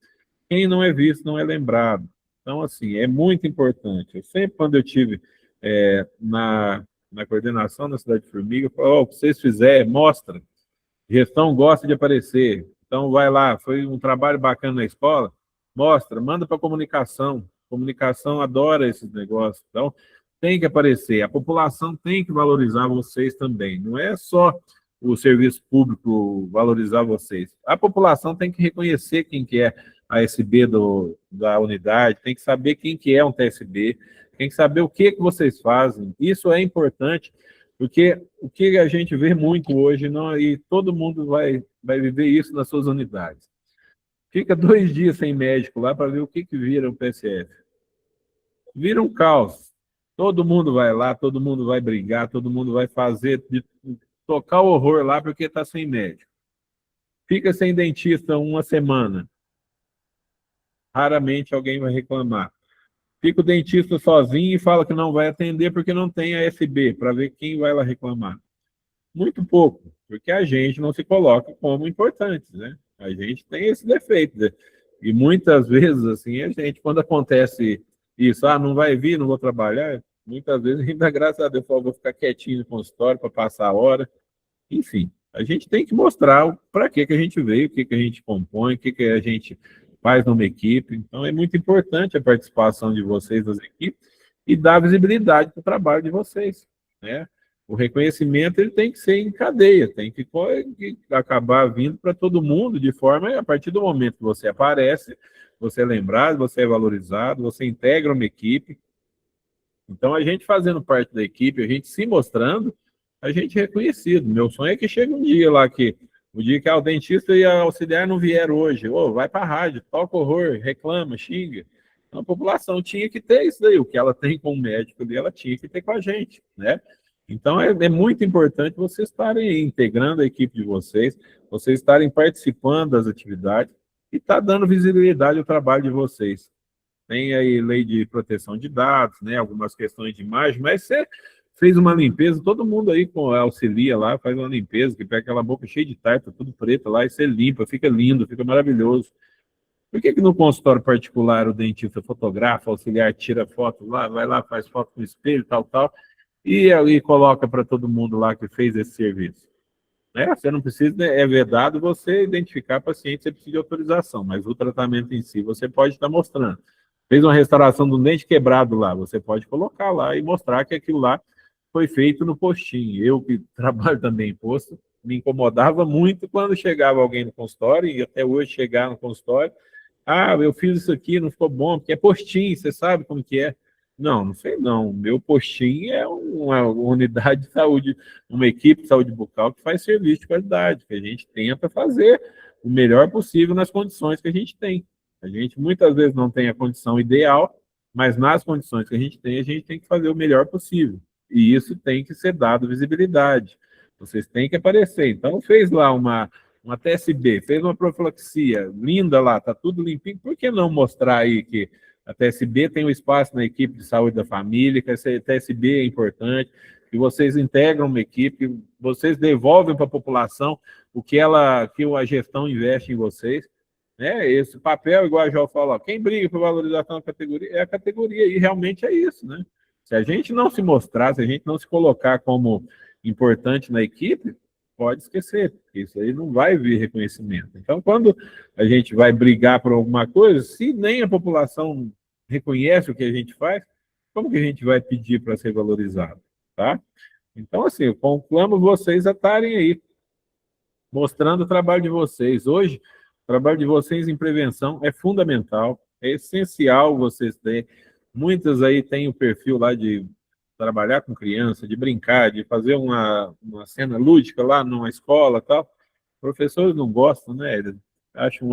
Quem não é visto não é lembrado. Então, assim, é muito importante. Eu sempre, quando eu tive na coordenação da Cidade de Formiga, eu falo, o que vocês fizerem, mostra. Gestão gosta de aparecer. Então, vai lá, foi um trabalho bacana na escola, mostra, manda para a comunicação. Comunicação adora esses negócios. Então, tem que aparecer. A população tem que valorizar vocês também. Não é só o serviço público valorizar vocês. A população tem que reconhecer quem que é a SB da unidade, tem que saber quem que é um TSB, tem que saber o que vocês fazem. Isso é importante, porque o que a gente vê muito hoje, não, e todo mundo vai viver isso nas suas unidades. Fica 2 dias sem médico lá para ver o que vira o PSF. Vira um caos. Todo mundo vai lá, todo mundo vai brigar, todo mundo vai fazer, tocar o horror lá porque está sem médico. Fica sem dentista 1 semana. Raramente alguém vai reclamar. Fica o dentista sozinho e fala que não vai atender porque não tem a SB, para ver quem vai lá reclamar. Muito pouco, porque a gente não se coloca como importantes, né? A gente tem esse defeito, né? E muitas vezes, assim, a gente, quando acontece isso, não vai vir, não vou trabalhar, muitas vezes ainda, graças a Deus, eu vou ficar quietinho no consultório para passar a hora. Enfim, a gente tem que mostrar para que a gente veio, o que a gente compõe, o que a gente faz numa equipe. Então, é muito importante a participação de vocês das equipes e dar visibilidade para o trabalho de vocês, né? O reconhecimento ele tem que ser em cadeia, tem que acabar vindo para todo mundo, de forma, a partir do momento que você aparece, você é lembrado, você é valorizado, você integra uma equipe. Então, a gente fazendo parte da equipe, a gente se mostrando, a gente é reconhecido. Meu sonho é que chegue um dia lá que o dia que o dentista e a auxiliar não vieram hoje, vai para a rádio, toca horror, reclama, xinga. Então, a população tinha que ter isso daí, o que ela tem com o médico ali, ela tinha que ter com a gente, né? Então, é muito importante vocês estarem integrando a equipe de vocês estarem participando das atividades e tá dando visibilidade ao trabalho de vocês. Tem aí lei de proteção de dados, né, algumas questões de imagem, mas você fez uma limpeza, todo mundo aí auxilia lá, faz uma limpeza, que pega aquela boca cheia de tarta, tudo preta lá, e você limpa, fica lindo, fica maravilhoso. Por que no consultório particular o dentista fotografa, o auxiliar tira foto lá, vai lá, faz foto com espelho, tal, e coloca para todo mundo lá que fez esse serviço? Você não precisa, é vedado você identificar paciente, você precisa de autorização, mas o tratamento em si você pode estar mostrando. Fez uma restauração do dente quebrado lá, você pode colocar lá e mostrar que aquilo lá foi feito no postinho. Eu, que trabalho também em posto, me incomodava muito quando chegava alguém no consultório, e até hoje chegar no consultório, eu fiz isso aqui, não ficou bom, porque é postinho, você sabe como que é. Não sei não. Meu postinho é uma unidade de saúde, uma equipe de saúde bucal que faz serviço de qualidade, que a gente tenta fazer o melhor possível nas condições que a gente tem. A gente muitas vezes não tem a condição ideal, mas nas condições que a gente tem que fazer o melhor possível. E isso tem que ser dado visibilidade. Vocês têm que aparecer. Então, fez lá uma TSB, fez uma profilaxia, linda lá, tá tudo limpinho. Por que não mostrar aí que a TSB tem um espaço na equipe de saúde da família, que a TSB é importante, que vocês integram uma equipe, que vocês devolvem para a população o que a gestão investe em vocês. Né? Esse papel, igual a João falou, quem briga por valorização da categoria é a categoria, e realmente é isso, né? Se a gente não se mostrar, se a gente não se colocar como importante na equipe, pode esquecer, porque isso aí não vai vir reconhecimento. Então, quando a gente vai brigar por alguma coisa, se nem a população reconhece o que a gente faz, como que a gente vai pedir para ser valorizado, tá? Então, assim, eu conclamo vocês a estarem aí, mostrando o trabalho de vocês. Hoje, O trabalho de vocês em prevenção é fundamental, é essencial vocês terem. Muitas aí têm o perfil lá de trabalhar com criança, de brincar, de fazer uma cena lúdica lá numa escola e tal. Professores não gostam, né? Eles acham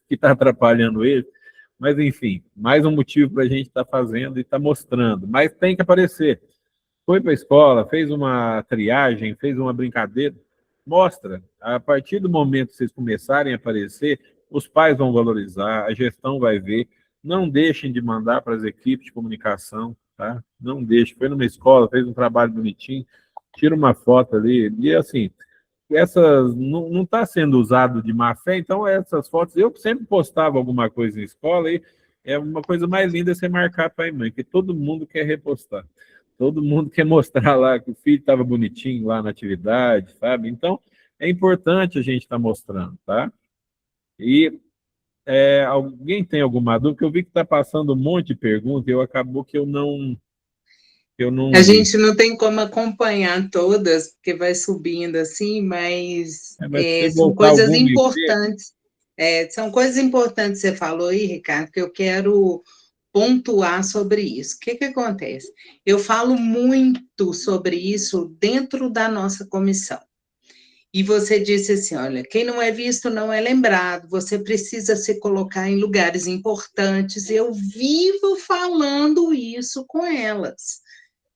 que está atrapalhando eles. Mas, enfim, mais um motivo para a gente estar fazendo e estar mostrando. Mas tem que aparecer. Foi para a escola, fez uma triagem, fez uma brincadeira, mostra. A partir do momento que vocês começarem a aparecer, os pais vão valorizar, a gestão vai ver. Não deixem de mandar para as equipes de comunicação, tá? Não deixem. Foi numa escola, fez um trabalho bonitinho, tira uma foto ali. E assim, essas não está sendo usado de má fé, então essas fotos, eu sempre postava alguma coisa em escola e é uma coisa mais linda você marcar pai e mãe, que todo mundo quer repostar. Todo mundo quer mostrar lá que o filho estava bonitinho lá na atividade, sabe? Então, é importante a gente estar mostrando, tá? E alguém tem alguma dúvida? Porque eu vi que está passando um monte de perguntas e acabou que eu não A vi. gente não tem como acompanhar todas, porque vai subindo assim, mas Mas se são voltar coisas alguma e ver, importantes. São coisas importantes que você falou aí, Ricardo, que eu quero pontuar sobre isso. O que que acontece? Eu falo muito sobre isso dentro da nossa comissão. E você disse assim, olha, quem não é visto não é lembrado, você precisa se colocar em lugares importantes. Eu vivo falando isso com elas,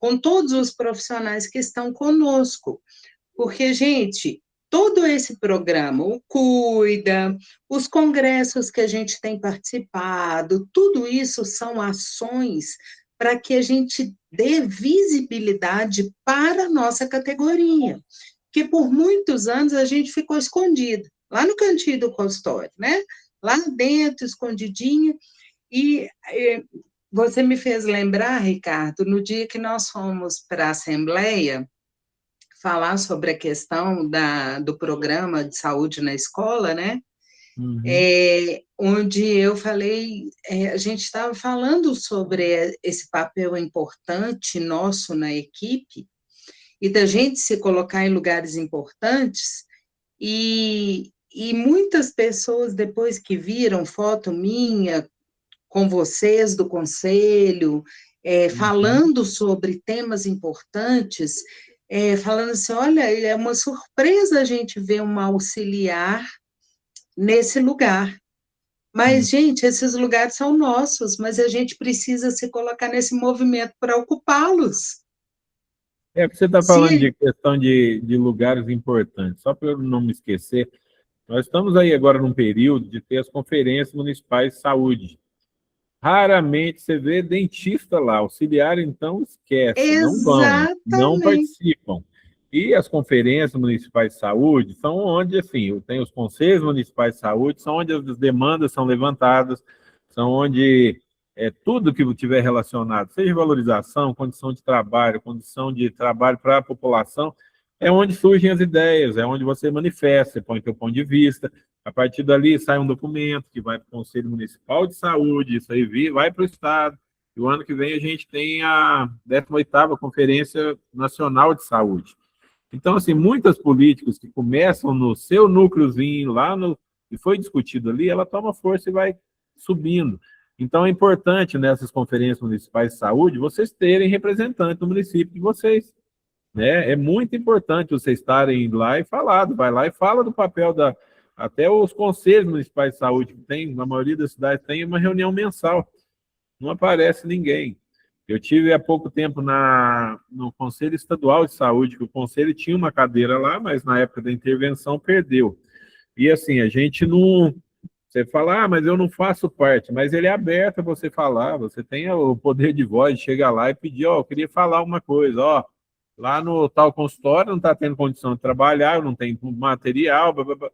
com todos os profissionais que estão conosco. Porque, gente, todo esse programa, o Cuida, os congressos que a gente tem participado, tudo isso são ações para que a gente dê visibilidade para a nossa categoria. Porque por muitos anos a gente ficou escondido, lá no cantinho do consultório, né? Lá dentro, escondidinha. E você me fez lembrar, Ricardo, no dia que nós fomos para a Assembleia falar sobre a questão do programa de saúde na escola, né? Onde eu falei, a gente estava falando sobre esse papel importante nosso na equipe e da gente se colocar em lugares importantes e muitas pessoas, depois que viram foto minha com vocês do conselho, falando sobre temas importantes, falando assim, olha, é uma surpresa a gente ver uma auxiliar nesse lugar. Mas, gente, esses lugares são nossos, mas a gente precisa se colocar nesse movimento para ocupá-los. Porque você está falando de questão de lugares importantes, só para eu não me esquecer, nós estamos aí agora num período de ter as conferências municipais de saúde. Raramente você vê dentista lá, auxiliar, então esquece, não vão, não participam. E as conferências municipais de saúde são onde, assim, tem os conselhos municipais de saúde, são onde as demandas são levantadas, são onde tudo que tiver relacionado, seja valorização, condição de trabalho para a população, é onde surgem as ideias, é onde você manifesta, você põe seu ponto de vista. A partir dali sai um documento que vai para o Conselho Municipal de Saúde, isso aí vai para o Estado, e o ano que vem a gente tem a 18ª Conferência Nacional de Saúde. Então, assim, muitas políticas que começam no seu núcleozinho, que foi discutido ali, ela toma força e vai subindo. Então, é importante nessas conferências municipais de saúde vocês terem representantes do município de vocês. Né? É muito importante vocês estarem lá e vai lá e fala do papel até os conselhos municipais de saúde, que tem, na maioria das cidades, tem uma reunião mensal. Não aparece ninguém. Eu tive há pouco tempo no Conselho Estadual de Saúde, que o conselho tinha uma cadeira lá, mas na época da intervenção perdeu. E assim, a gente não... Você fala, mas eu não faço parte, mas ele é aberto a você falar, você tem o poder de voz, de chegar lá e pedir, eu queria falar uma coisa, lá no tal consultório não está tendo condição de trabalhar, não tem material, blá, blá, blá.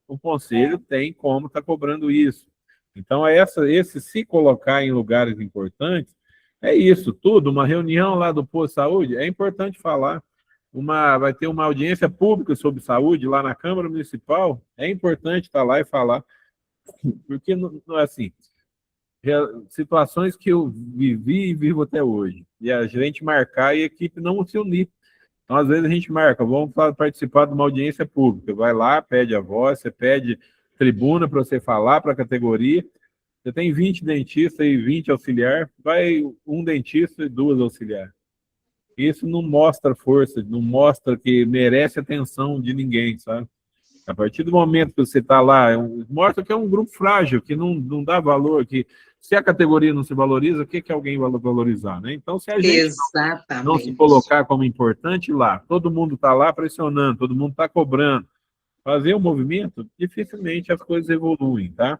O conselho tem como está cobrando isso. Então, esse se colocar em lugares importantes, é isso, tudo, uma reunião lá do posto de saúde, é importante falar. Vai ter uma audiência pública sobre saúde lá na Câmara Municipal, é importante estar lá e falar. Porque, não é assim, situações que eu vivi e vivo até hoje, e a gente marcar e a equipe não se unir. Então, às vezes a gente marca, vamos participar de uma audiência pública, vai lá, pede a voz, você pede tribuna para você falar para a categoria. Você tem 20 dentistas e 20 auxiliar, vai um dentista e 2 auxiliar. Isso não mostra força, não mostra que merece atenção de ninguém, sabe? A partir do momento que você está lá, mostra que é um grupo frágil, que não dá valor, que se a categoria não se valoriza, o que alguém vai valorizar, né? Então, se a gente não se colocar como importante lá, todo mundo está lá pressionando, todo mundo está cobrando, fazer um movimento, dificilmente as coisas evoluem, tá?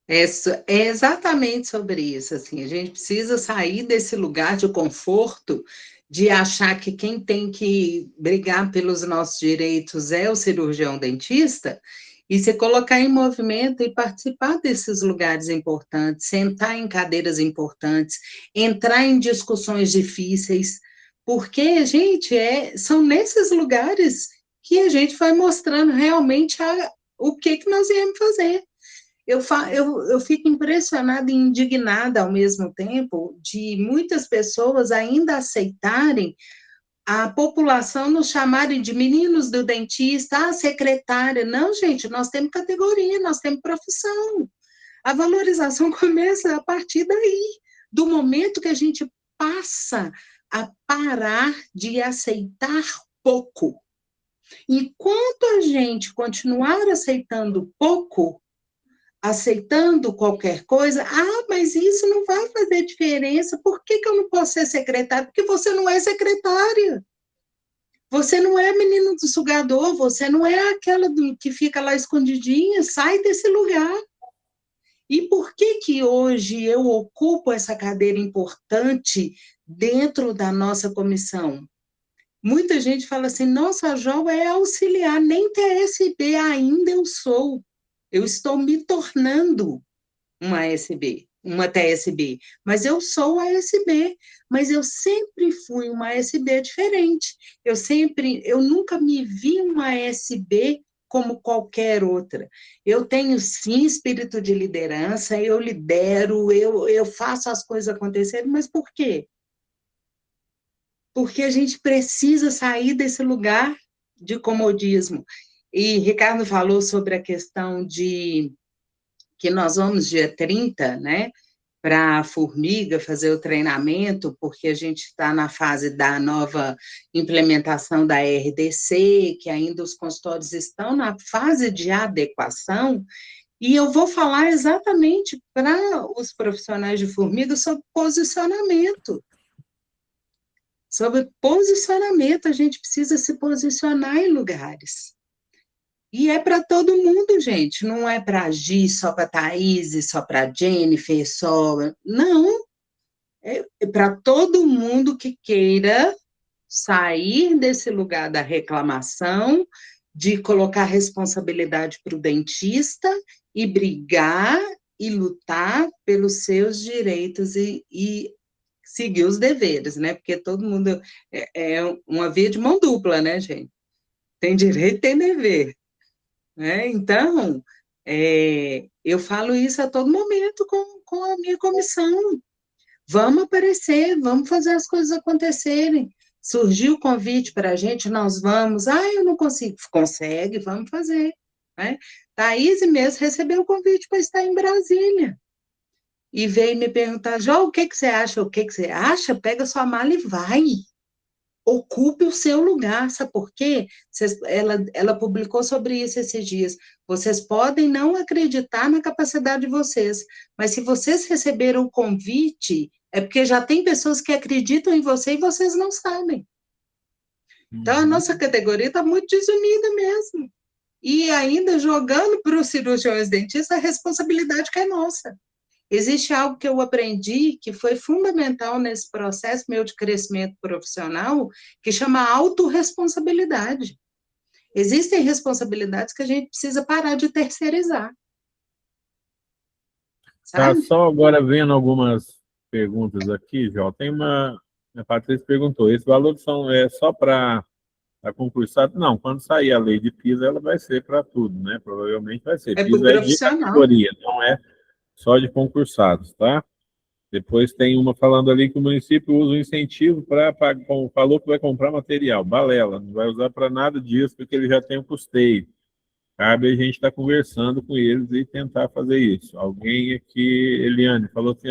É exatamente sobre isso, assim, a gente precisa sair desse lugar de conforto, de achar que quem tem que brigar pelos nossos direitos é o cirurgião dentista, e se colocar em movimento e participar desses lugares importantes, sentar em cadeiras importantes, entrar em discussões difíceis, porque, gente, são nesses lugares que a gente vai mostrando realmente o que nós viemos fazer. Eu fico impressionada e indignada ao mesmo tempo de muitas pessoas ainda aceitarem a população nos chamarem de meninos do dentista, secretária. Não, gente, nós temos categoria, nós temos profissão. A valorização começa a partir daí, do momento que a gente passa a parar de aceitar pouco. Enquanto a gente continuar aceitando pouco, aceitando qualquer coisa, mas isso não vai fazer diferença, por que eu não posso ser secretária? Porque você não é secretária, você não é menino do sugador, você não é aquela que fica lá escondidinha, sai desse lugar. E por que hoje eu ocupo essa cadeira importante dentro da nossa comissão? Muita gente fala assim, nossa, a Jo é auxiliar, nem TSB ainda eu sou. Eu estou me tornando uma TSB, mas eu sou a ASB, mas eu sempre fui uma ASB diferente. Eu nunca me vi uma ASB como qualquer outra. Eu tenho, sim, espírito de liderança, eu lidero, eu faço as coisas acontecerem, mas por quê? Porque a gente precisa sair desse lugar de comodismo. E Ricardo falou sobre a questão de que nós vamos dia 30, né, para a Formiga fazer o treinamento, porque a gente está na fase da nova implementação da RDC, que ainda os consultórios estão na fase de adequação, e eu vou falar exatamente para os profissionais de Formiga sobre posicionamento. Sobre posicionamento, a gente precisa se posicionar em lugares. E é para todo mundo, gente, não é para agir só para a Thaís, só para a Jennifer, Não, é para todo mundo que queira sair desse lugar da reclamação, de colocar responsabilidade para o dentista e brigar e lutar pelos seus direitos e seguir os deveres, né? Porque todo mundo é uma via de mão dupla, né, gente? Tem direito e tem dever. Né? Então, eu falo isso a todo momento com a minha comissão. Vamos aparecer, vamos fazer as coisas acontecerem. Surgiu o convite para a gente, nós vamos. Eu não consigo. Consegue, vamos fazer. Né? Thaís mesmo recebeu o convite para estar em Brasília. E veio me perguntar, Jó, o que você acha? O que você acha? Pega sua mala e vai. Ocupe o seu lugar, sabe por quê? Ela publicou sobre isso esses dias. Vocês podem não acreditar na capacidade de vocês, mas se vocês receberam o convite, é porque já tem pessoas que acreditam em você e vocês não sabem. Então, a nossa categoria está muito desunida mesmo. E ainda jogando para os cirurgiões dentistas a responsabilidade que é nossa. Existe algo que eu aprendi que foi fundamental nesse processo meu de crescimento profissional, que chama autorresponsabilidade. Existem responsabilidades que a gente precisa parar de terceirizar. Tá só agora vendo algumas perguntas aqui, Jó. Tem a Patrícia perguntou, esse valor é só para concursado? Não, quando sair a lei de PISA, ela vai ser para tudo, né? Provavelmente vai ser. PISA é de categoria, não é só de concursados, tá? Depois tem uma falando ali que o município usa o incentivo falou que vai comprar material, balela, não vai usar para nada disso, porque ele já tem o custeio. cabe a gente estar conversando com eles e tentar fazer isso. Alguém aqui, Eliane, falou assim,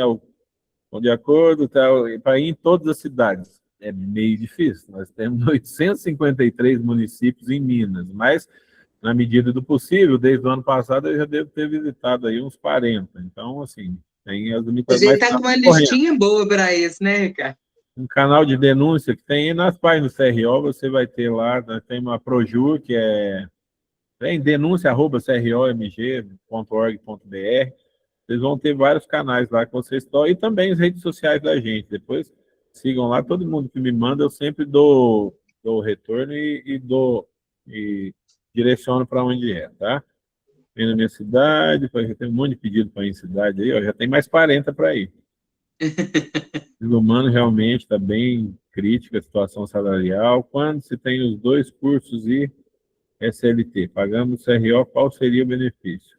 de acordo, para ir em todas as cidades. É meio difícil. Nós temos 853 municípios em Minas, mas, na medida do possível, desde o ano passado, eu já devo ter visitado aí uns 40. Então, assim, tem as A limitações. gente está com uma listinha boa para isso, né, Ricardo? Um canal de denúncia que tem nas páginas do CRO, você vai ter lá, né, tem uma Projur, que tem denúncia@cromg.org.br. Vocês vão ter vários canais lá que vocês estão, e também as redes sociais da gente. Depois sigam lá, todo mundo que me manda, eu sempre dou retorno e direciono para onde é, tá? Vem na minha cidade, já tem um monte de pedido para ir em cidade aí, ó, já tem mais 40 para ir. O humano realmente está bem crítica a situação salarial. Quando se tem os 2 cursos e SLT, pagamos CRO, qual seria o benefício?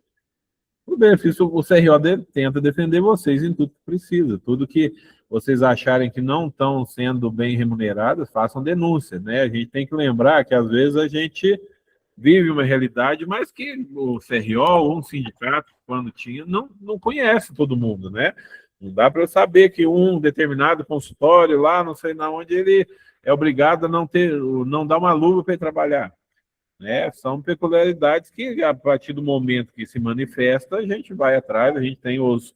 O benefício, o CRO tenta defender vocês em tudo que precisa. Tudo que vocês acharem que não estão sendo bem remunerados, façam denúncia, né? A gente tem que lembrar que, às vezes, a gente vive uma realidade, mas que o CRO ou um sindicato, quando tinha, não conhece todo mundo, né? Não dá para eu saber que um determinado consultório lá, não sei na onde, ele é obrigado a não dar uma luva para ele trabalhar. Né? São peculiaridades que, a partir do momento que se manifesta, a gente vai atrás, a gente tem os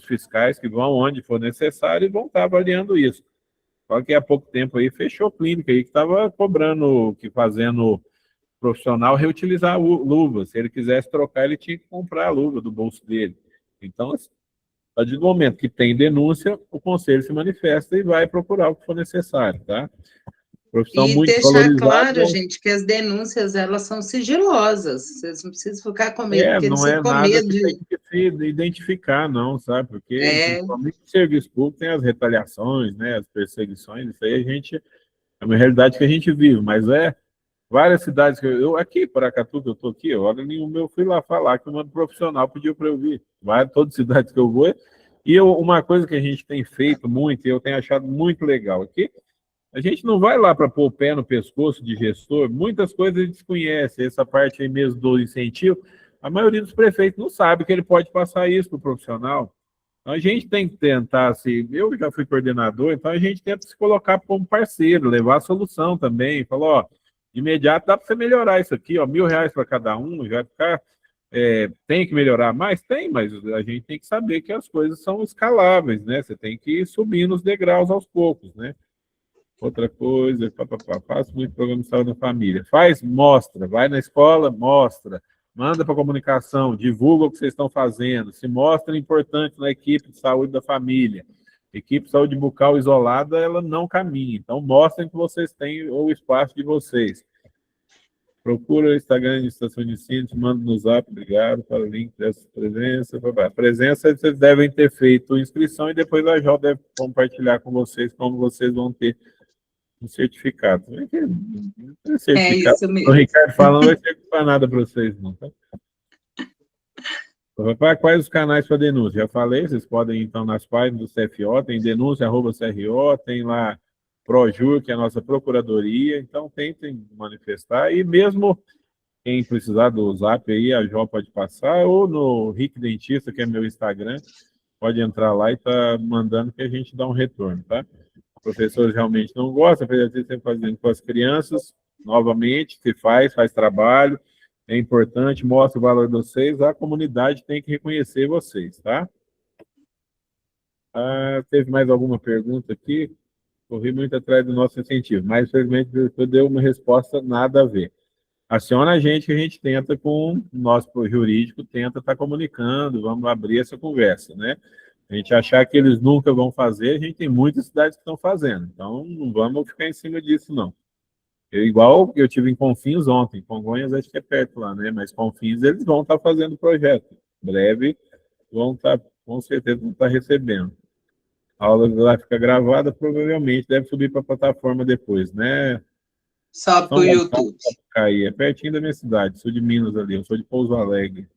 fiscais que vão onde for necessário e vão estar avaliando isso. Só que há pouco tempo aí fechou clínica aí que estava cobrando, fazendo profissional reutilizar luvas. Se ele quisesse trocar, ele tinha que comprar a luva do bolso dele. Então, a partir do momento que tem denúncia, o conselho se manifesta e vai procurar o que for necessário, tá? Profissão E muito deixar valorizada. claro, gente, que as denúncias, elas são sigilosas. Vocês não precisam ficar com medo, porque Não eles é ficam com nada medo que de... tem que se identificar, não, sabe? Porque, É, principalmente no serviço público, tem as retaliações, né, as perseguições, isso aí é uma realidade que a gente vive, mas várias cidades que eu aqui, Paracatu, que eu estou aqui, hora nenhuma eu fui lá falar que um profissional pediu para eu vir. Todas as cidades que eu vou, uma coisa que a gente tem feito muito, e eu tenho achado muito legal aqui, a gente não vai lá para pôr o pé no pescoço de gestor, muitas coisas a gente desconhece, essa parte aí mesmo do incentivo, a maioria dos prefeitos não sabe que ele pode passar isso para o profissional. Então, a gente tem que tentar, eu já fui coordenador, então a gente tenta se colocar como parceiro, levar a solução também, falar, ó, de imediato dá para você melhorar isso aqui, ó, R$1.000 para cada um, já vai ficar, tem que melhorar mais? Tem, mas a gente tem que saber que as coisas são escaláveis, né? Você tem que ir subindo os degraus aos poucos, né? Outra coisa, faço muito programa de saúde na família. Mostra, vai na escola, mostra, manda para a comunicação, divulga o que vocês estão fazendo, se mostra importante na equipe de saúde da família. Equipe de saúde bucal isolada, ela não caminha. Então, mostrem que vocês têm o espaço de vocês. Procura o Instagram de Estação de Ensino, manda no Zap, obrigado para o link dessa presença. A presença, vocês devem ter feito inscrição e depois a Jo deve compartilhar com vocês como vocês vão ter um certificado. Não é certificado. isso mesmo. O Ricardo fala, não vai servir para nada para vocês, não. Tá? Quais os canais para denúncia? Já falei, vocês podem ir então nas páginas do CFO, tem denúncia@CRO, tem lá Projur, que é a nossa procuradoria, então tentem manifestar, e mesmo quem precisar do Zap aí, a Jo pode passar, ou no Rick Dentista, que é meu Instagram, pode entrar lá e tá mandando que a gente dá um retorno, tá? Professores realmente não gostam, apesar de sempre fazendo com as crianças, novamente, se faz trabalho, é importante, mostra o valor de vocês, a comunidade tem que reconhecer vocês, tá? Teve mais alguma pergunta aqui? Corri muito atrás do nosso incentivo, mas, infelizmente, eu dei uma resposta nada a ver. Aciona a gente que a gente tenta, com o nosso jurídico, tenta estar comunicando, vamos abrir essa conversa, né? A gente achar que eles nunca vão fazer, a gente tem muitas cidades que estão fazendo, então não vamos ficar em cima disso, não. Igual eu tive em Confins ontem, Congonhas acho que é perto lá, né? Mas Confins eles vão estar fazendo o projeto. Em breve vão estar, com certeza, vão estar recebendo. A aula lá fica gravada, provavelmente deve subir para a plataforma depois, né? Só para o YouTube. É pertinho da minha cidade, sou de Minas ali, eu sou de Pouso Alegre.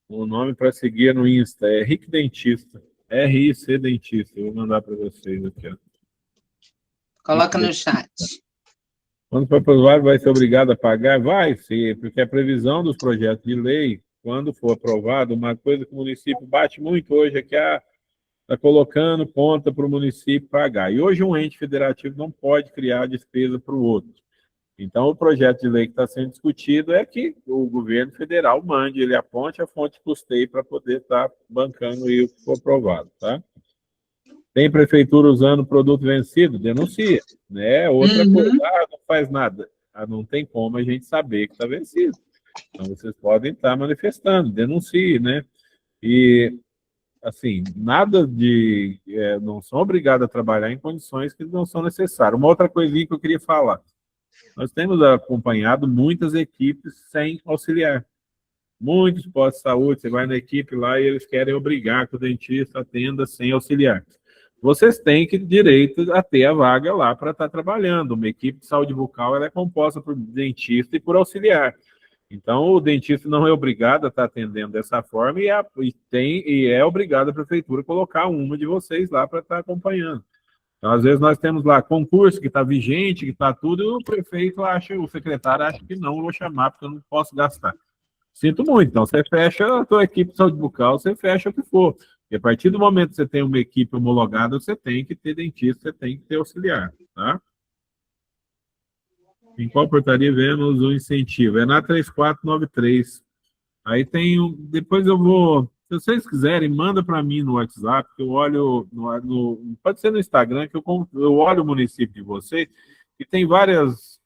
O nome para seguir no Insta é Rick Dentista, RIC Dentista, eu vou mandar para vocês aqui, ó. Coloca no chat. Quando for aprovado, vai ser obrigado a pagar? Vai ser, porque a previsão dos projetos de lei, quando for aprovado, uma coisa que o município bate muito hoje é que está colocando conta para o município pagar. E hoje um ente federativo não pode criar despesa para o outro. Então, o projeto de lei que está sendo discutido é que o governo federal mande, ele aponte a fonte de custeio para poder estar bancando e o que for aprovado, tá? Tem prefeitura usando produto vencido? Denuncia, né? Outra coisa, não faz nada. Não tem como a gente saber que está vencido. Então, vocês podem estar manifestando, denuncie, né? E, assim, nada de... não são obrigados a trabalhar em condições que não são necessárias. Uma outra coisinha que eu queria falar. Nós temos acompanhado muitas equipes sem auxiliar. Muitos postos de saúde, você vai na equipe lá e eles querem obrigar que o dentista atenda sem auxiliar. Vocês têm que direito a ter a vaga lá para estar trabalhando. Uma equipe de saúde bucal ela é composta por dentista e por auxiliar. Então, o dentista não é obrigado a estar atendendo dessa forma e é obrigado a prefeitura a colocar uma de vocês lá para estar acompanhando. Então, às vezes, nós temos lá concurso que está vigente, que está tudo, e o prefeito acha, o secretário acha que não, vou chamar, porque eu não posso gastar. Sinto muito. Então, você fecha a tua equipe de saúde bucal, você fecha o que for. E a partir do momento que você tem uma equipe homologada, você tem que ter dentista, você tem que ter auxiliar, tá? Em qual portaria vemos o incentivo? É na 3493. Aí tem, depois eu vou, se vocês quiserem, manda para mim no WhatsApp, que eu olho, pode ser no Instagram, que eu olho o município de vocês, e tem várias,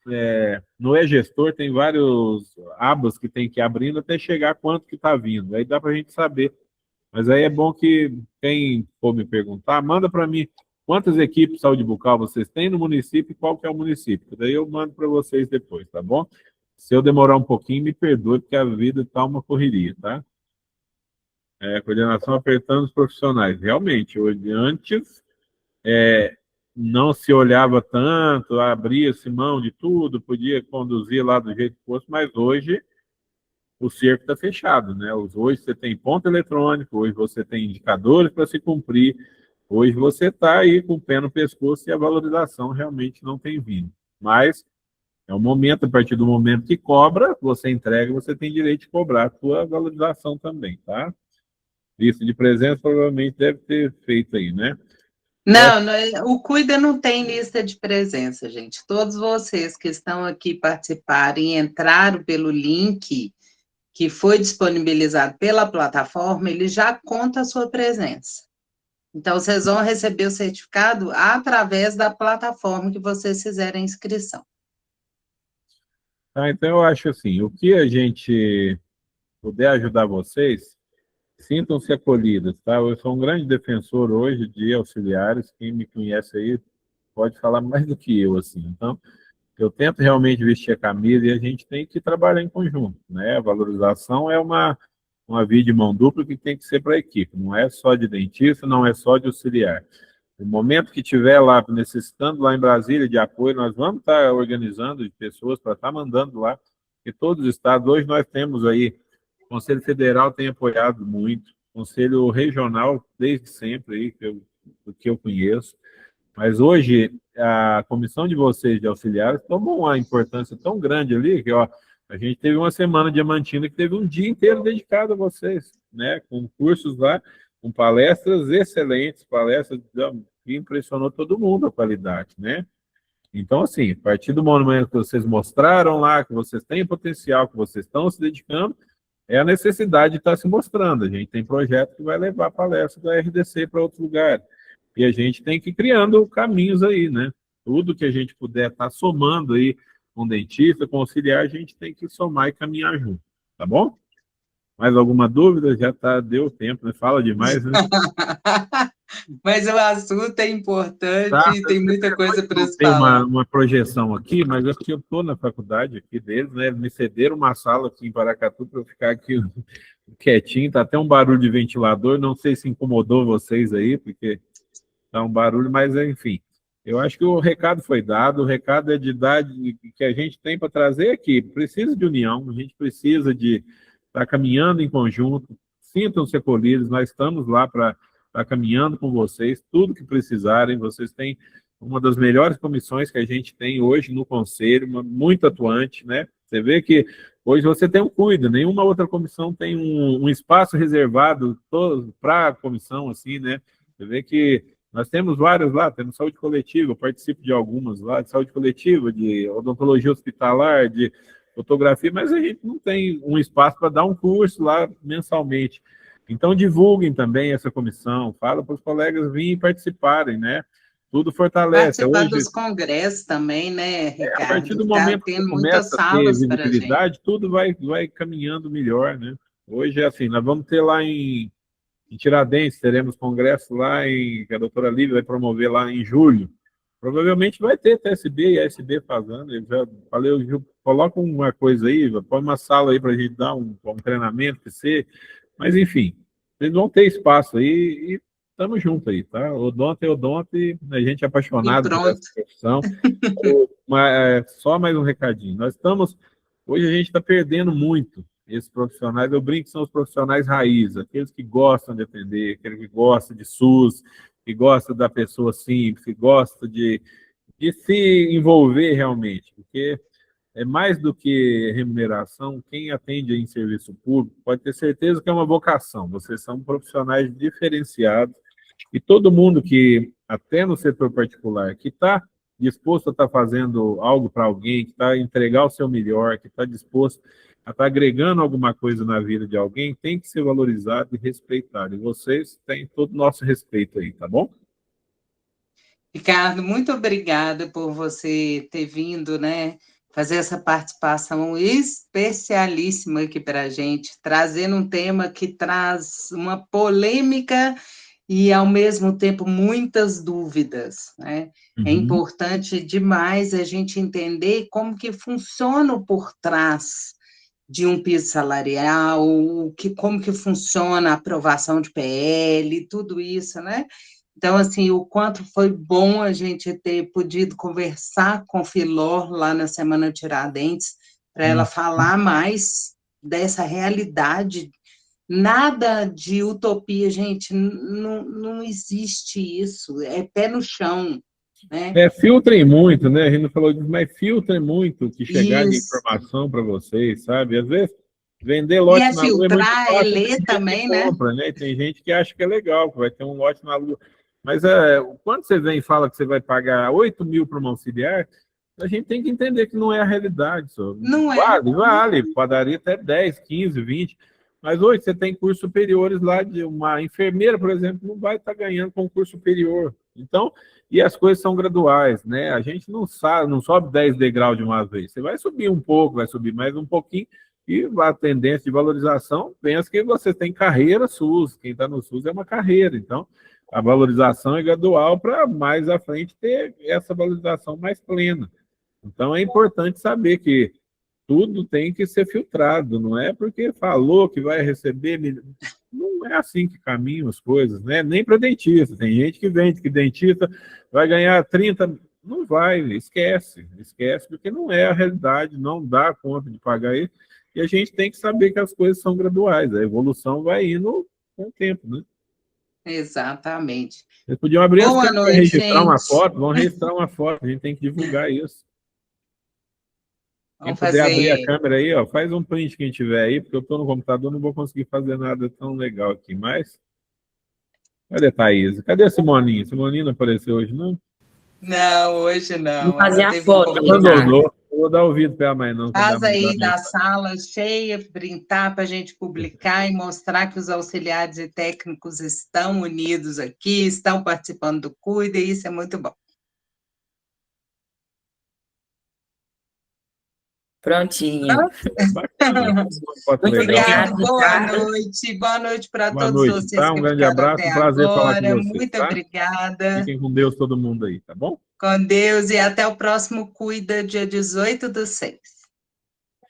no e-gestor, tem vários abas que tem que ir abrindo até chegar quanto que está vindo. Aí dá para a gente saber. Mas aí é bom que quem for me perguntar, manda para mim quantas equipes de saúde bucal vocês têm no município e qual que é o município. Daí eu mando para vocês depois, tá bom? Se eu demorar um pouquinho, me perdoe, porque a vida está uma correria, tá? Coordenação apertando os profissionais. Realmente, hoje, antes não se olhava tanto, abria-se mão de tudo, podia conduzir lá do jeito que fosse, mas hoje o cerco está fechado, né? Hoje você tem ponto eletrônico, hoje você tem indicadores para se cumprir, hoje você está aí com o pé no pescoço e a valorização realmente não tem vindo. Mas é um momento, a partir do momento que cobra, você entrega, você tem direito de cobrar a sua valorização também, tá? Lista de presença provavelmente deve ter feito aí, né? Não, o Cuida não tem lista de presença, gente. Todos vocês que estão aqui participaram e entraram pelo link que foi disponibilizado pela plataforma, ele já conta a sua presença. Então, vocês vão receber o certificado através da plataforma que vocês fizerem a inscrição. Então, eu acho assim, o que a gente puder ajudar vocês, sintam-se acolhidos, tá? Eu sou um grande defensor hoje de auxiliares, quem me conhece aí pode falar mais do que eu, assim. Então, eu tento realmente vestir a camisa e a gente tem que trabalhar em conjunto, né? A valorização é uma via de mão dupla que tem que ser para a equipe, não é só de dentista, não é só de auxiliar. No momento que tiver lá, necessitando lá em Brasília de apoio, nós vamos estar organizando de pessoas para estar mandando lá, porque todos os estados, hoje nós temos aí, o Conselho Federal tem apoiado muito, o Conselho Regional, desde sempre, aí, que eu conheço, mas hoje a comissão de vocês, de auxiliares, tomou uma importância tão grande ali, que ó, a gente teve uma semana diamantina que teve um dia inteiro dedicado a vocês, né, com cursos lá, com palestras excelentes, palestras que impressionou todo mundo a qualidade, né? Então, assim, a partir do momento que vocês mostraram lá, que vocês têm potencial, que vocês estão se dedicando, é a necessidade de estar se mostrando. A gente tem projeto que vai levar a palestra da RDC para outros lugares. E a gente tem que ir criando caminhos aí, né? Tudo que a gente puder estar somando aí com dentista, com auxiliar, a gente tem que somar e caminhar junto, tá bom? Mais alguma dúvida? Já deu tempo, né? Fala demais, né? Mas o assunto é importante e tem muita coisa para se tem falar. uma projeção aqui, mas é porque eu estou na faculdade aqui deles, né? Me cederam uma sala aqui em Paracatu para eu ficar aqui quietinho, tá até um barulho de ventilador, não sei se incomodou vocês aí, porque tá um barulho, mas enfim. Eu acho que o recado foi dado, o recado é de idade que a gente tem para trazer aqui. Precisa de união, a gente precisa de estar caminhando em conjunto, sintam-se acolhidos, nós estamos lá para estar caminhando com vocês, tudo que precisarem, vocês têm uma das melhores comissões que a gente tem hoje no Conselho, muito atuante, né? Você vê que hoje você tem um cuida, nenhuma outra comissão tem um espaço reservado para a comissão, assim, né? Você vê que nós temos vários lá, temos saúde coletiva, eu participo de algumas lá, de saúde coletiva, de odontologia hospitalar, de fotografia, mas a gente não tem um espaço para dar um curso lá mensalmente. Então, divulguem também essa comissão, fala para os colegas virem participarem, né? Tudo fortalece. Participar Hoje, dos congressos também, né, a partir Ricardo? do Está momento que você tendo muitas começa a ter salas para a gente. visibilidade, tudo vai caminhando melhor, né? Hoje é assim, nós vamos ter lá em Tiradentes, teremos congresso lá, que a doutora Lívia vai promover lá em julho. Provavelmente vai ter TSB e ASB fazendo. Eu já falei, coloca uma coisa aí, põe uma sala aí para a gente dar um treinamento, mas enfim, eles vão ter espaço aí e estamos juntos aí, tá? Odonto é odonto e a gente é apaixonado por essa profissão. Só mais um recadinho. Hoje a gente está perdendo muito esses profissionais, eu brinco que são os profissionais raiz, aqueles que gostam de atender, aqueles que gostam de SUS, que gostam da pessoa simples, que gostam de se envolver realmente, porque é mais do que remuneração, quem atende em serviço público pode ter certeza que é uma vocação, vocês são profissionais diferenciados, e todo mundo que, até no setor particular, que está disposto a estar fazendo algo para alguém, que está a entregar o seu melhor, que está disposto a estar agregando alguma coisa na vida de alguém, tem que ser valorizado e respeitado. E vocês têm todo o nosso respeito aí, tá bom? Ricardo, muito obrigada por você ter vindo, né, fazer essa participação especialíssima aqui para a gente, trazendo um tema que traz uma polêmica e, ao mesmo tempo, muitas dúvidas, né? É importante demais a gente entender como que funciona por trás de um piso salarial, como que funciona a aprovação de PL, tudo isso, né? Então, assim, o quanto foi bom a gente ter podido conversar com Filó lá na Semana Tiradentes, para ela falar mais dessa realidade. Nada de utopia, gente, não existe isso, é pé no chão, né? Filtrem muito, né? A gente não falou disso, mas filtrem muito o que chegar de Isso. informação para vocês, sabe? Às vezes, vender lote na lua é muito filtrar, fácil, ler tem gente também, que né? compra, né? Tem gente que acha que é legal, que vai ter um lote na lua. Mas quando você vem e fala que você vai pagar 8 mil para uma auxiliar, a gente tem que entender que não é a realidade. Só. Não é. Vale. Padaria até 10, 15, 20. Mas hoje você tem cursos superiores lá, de uma enfermeira, por exemplo, não vai estar ganhando com curso superior. Então, e as coisas são graduais, né? A gente não sobe 10 degraus de uma vez. Você vai subir um pouco, vai subir mais um pouquinho, e a tendência de valorização, pensa que você tem carreira SUS, quem está no SUS é uma carreira, então a valorização é gradual para mais à frente ter essa valorização mais plena. Então é importante saber que tudo tem que ser filtrado, não é porque falou que vai receber, não é assim que caminham as coisas, né? Nem para dentista, tem gente que vende que dentista vai ganhar 30, não vai, esquece, porque não é a realidade, não dá conta de pagar isso, e a gente tem que saber que as coisas são graduais, a evolução vai indo com o tempo, né? Exatamente. Vocês podiam abrir as câmeras para registrar uma gente. foto, vamos registrar uma foto, a gente tem que divulgar isso. Quem Vamos puder fazer... abrir a câmera aí, ó, faz um print quem tiver aí, porque eu estou no computador, não vou conseguir fazer nada tão legal aqui, mas... Cadê a Thaís? Cadê a Simoninha? Simoninha não apareceu hoje, não? Não, hoje não. Vamos fazer a teve foto, Abandou. Eu vou dar ouvido para a mãe, não. Faz aí da sala cheia, printar para a gente publicar e mostrar que os auxiliares e técnicos estão unidos aqui, estão participando do Cuida, e isso é muito bom. Prontinho. Bacana. Muito obrigada. Boa noite para todos vocês. Tá? Um grande abraço, um prazer falar com vocês. Muito tá? obrigada. Fiquem com Deus todo mundo aí, tá bom? Com Deus, e até o próximo Cuida, dia 18/6.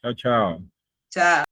Tchau, tchau. Tchau.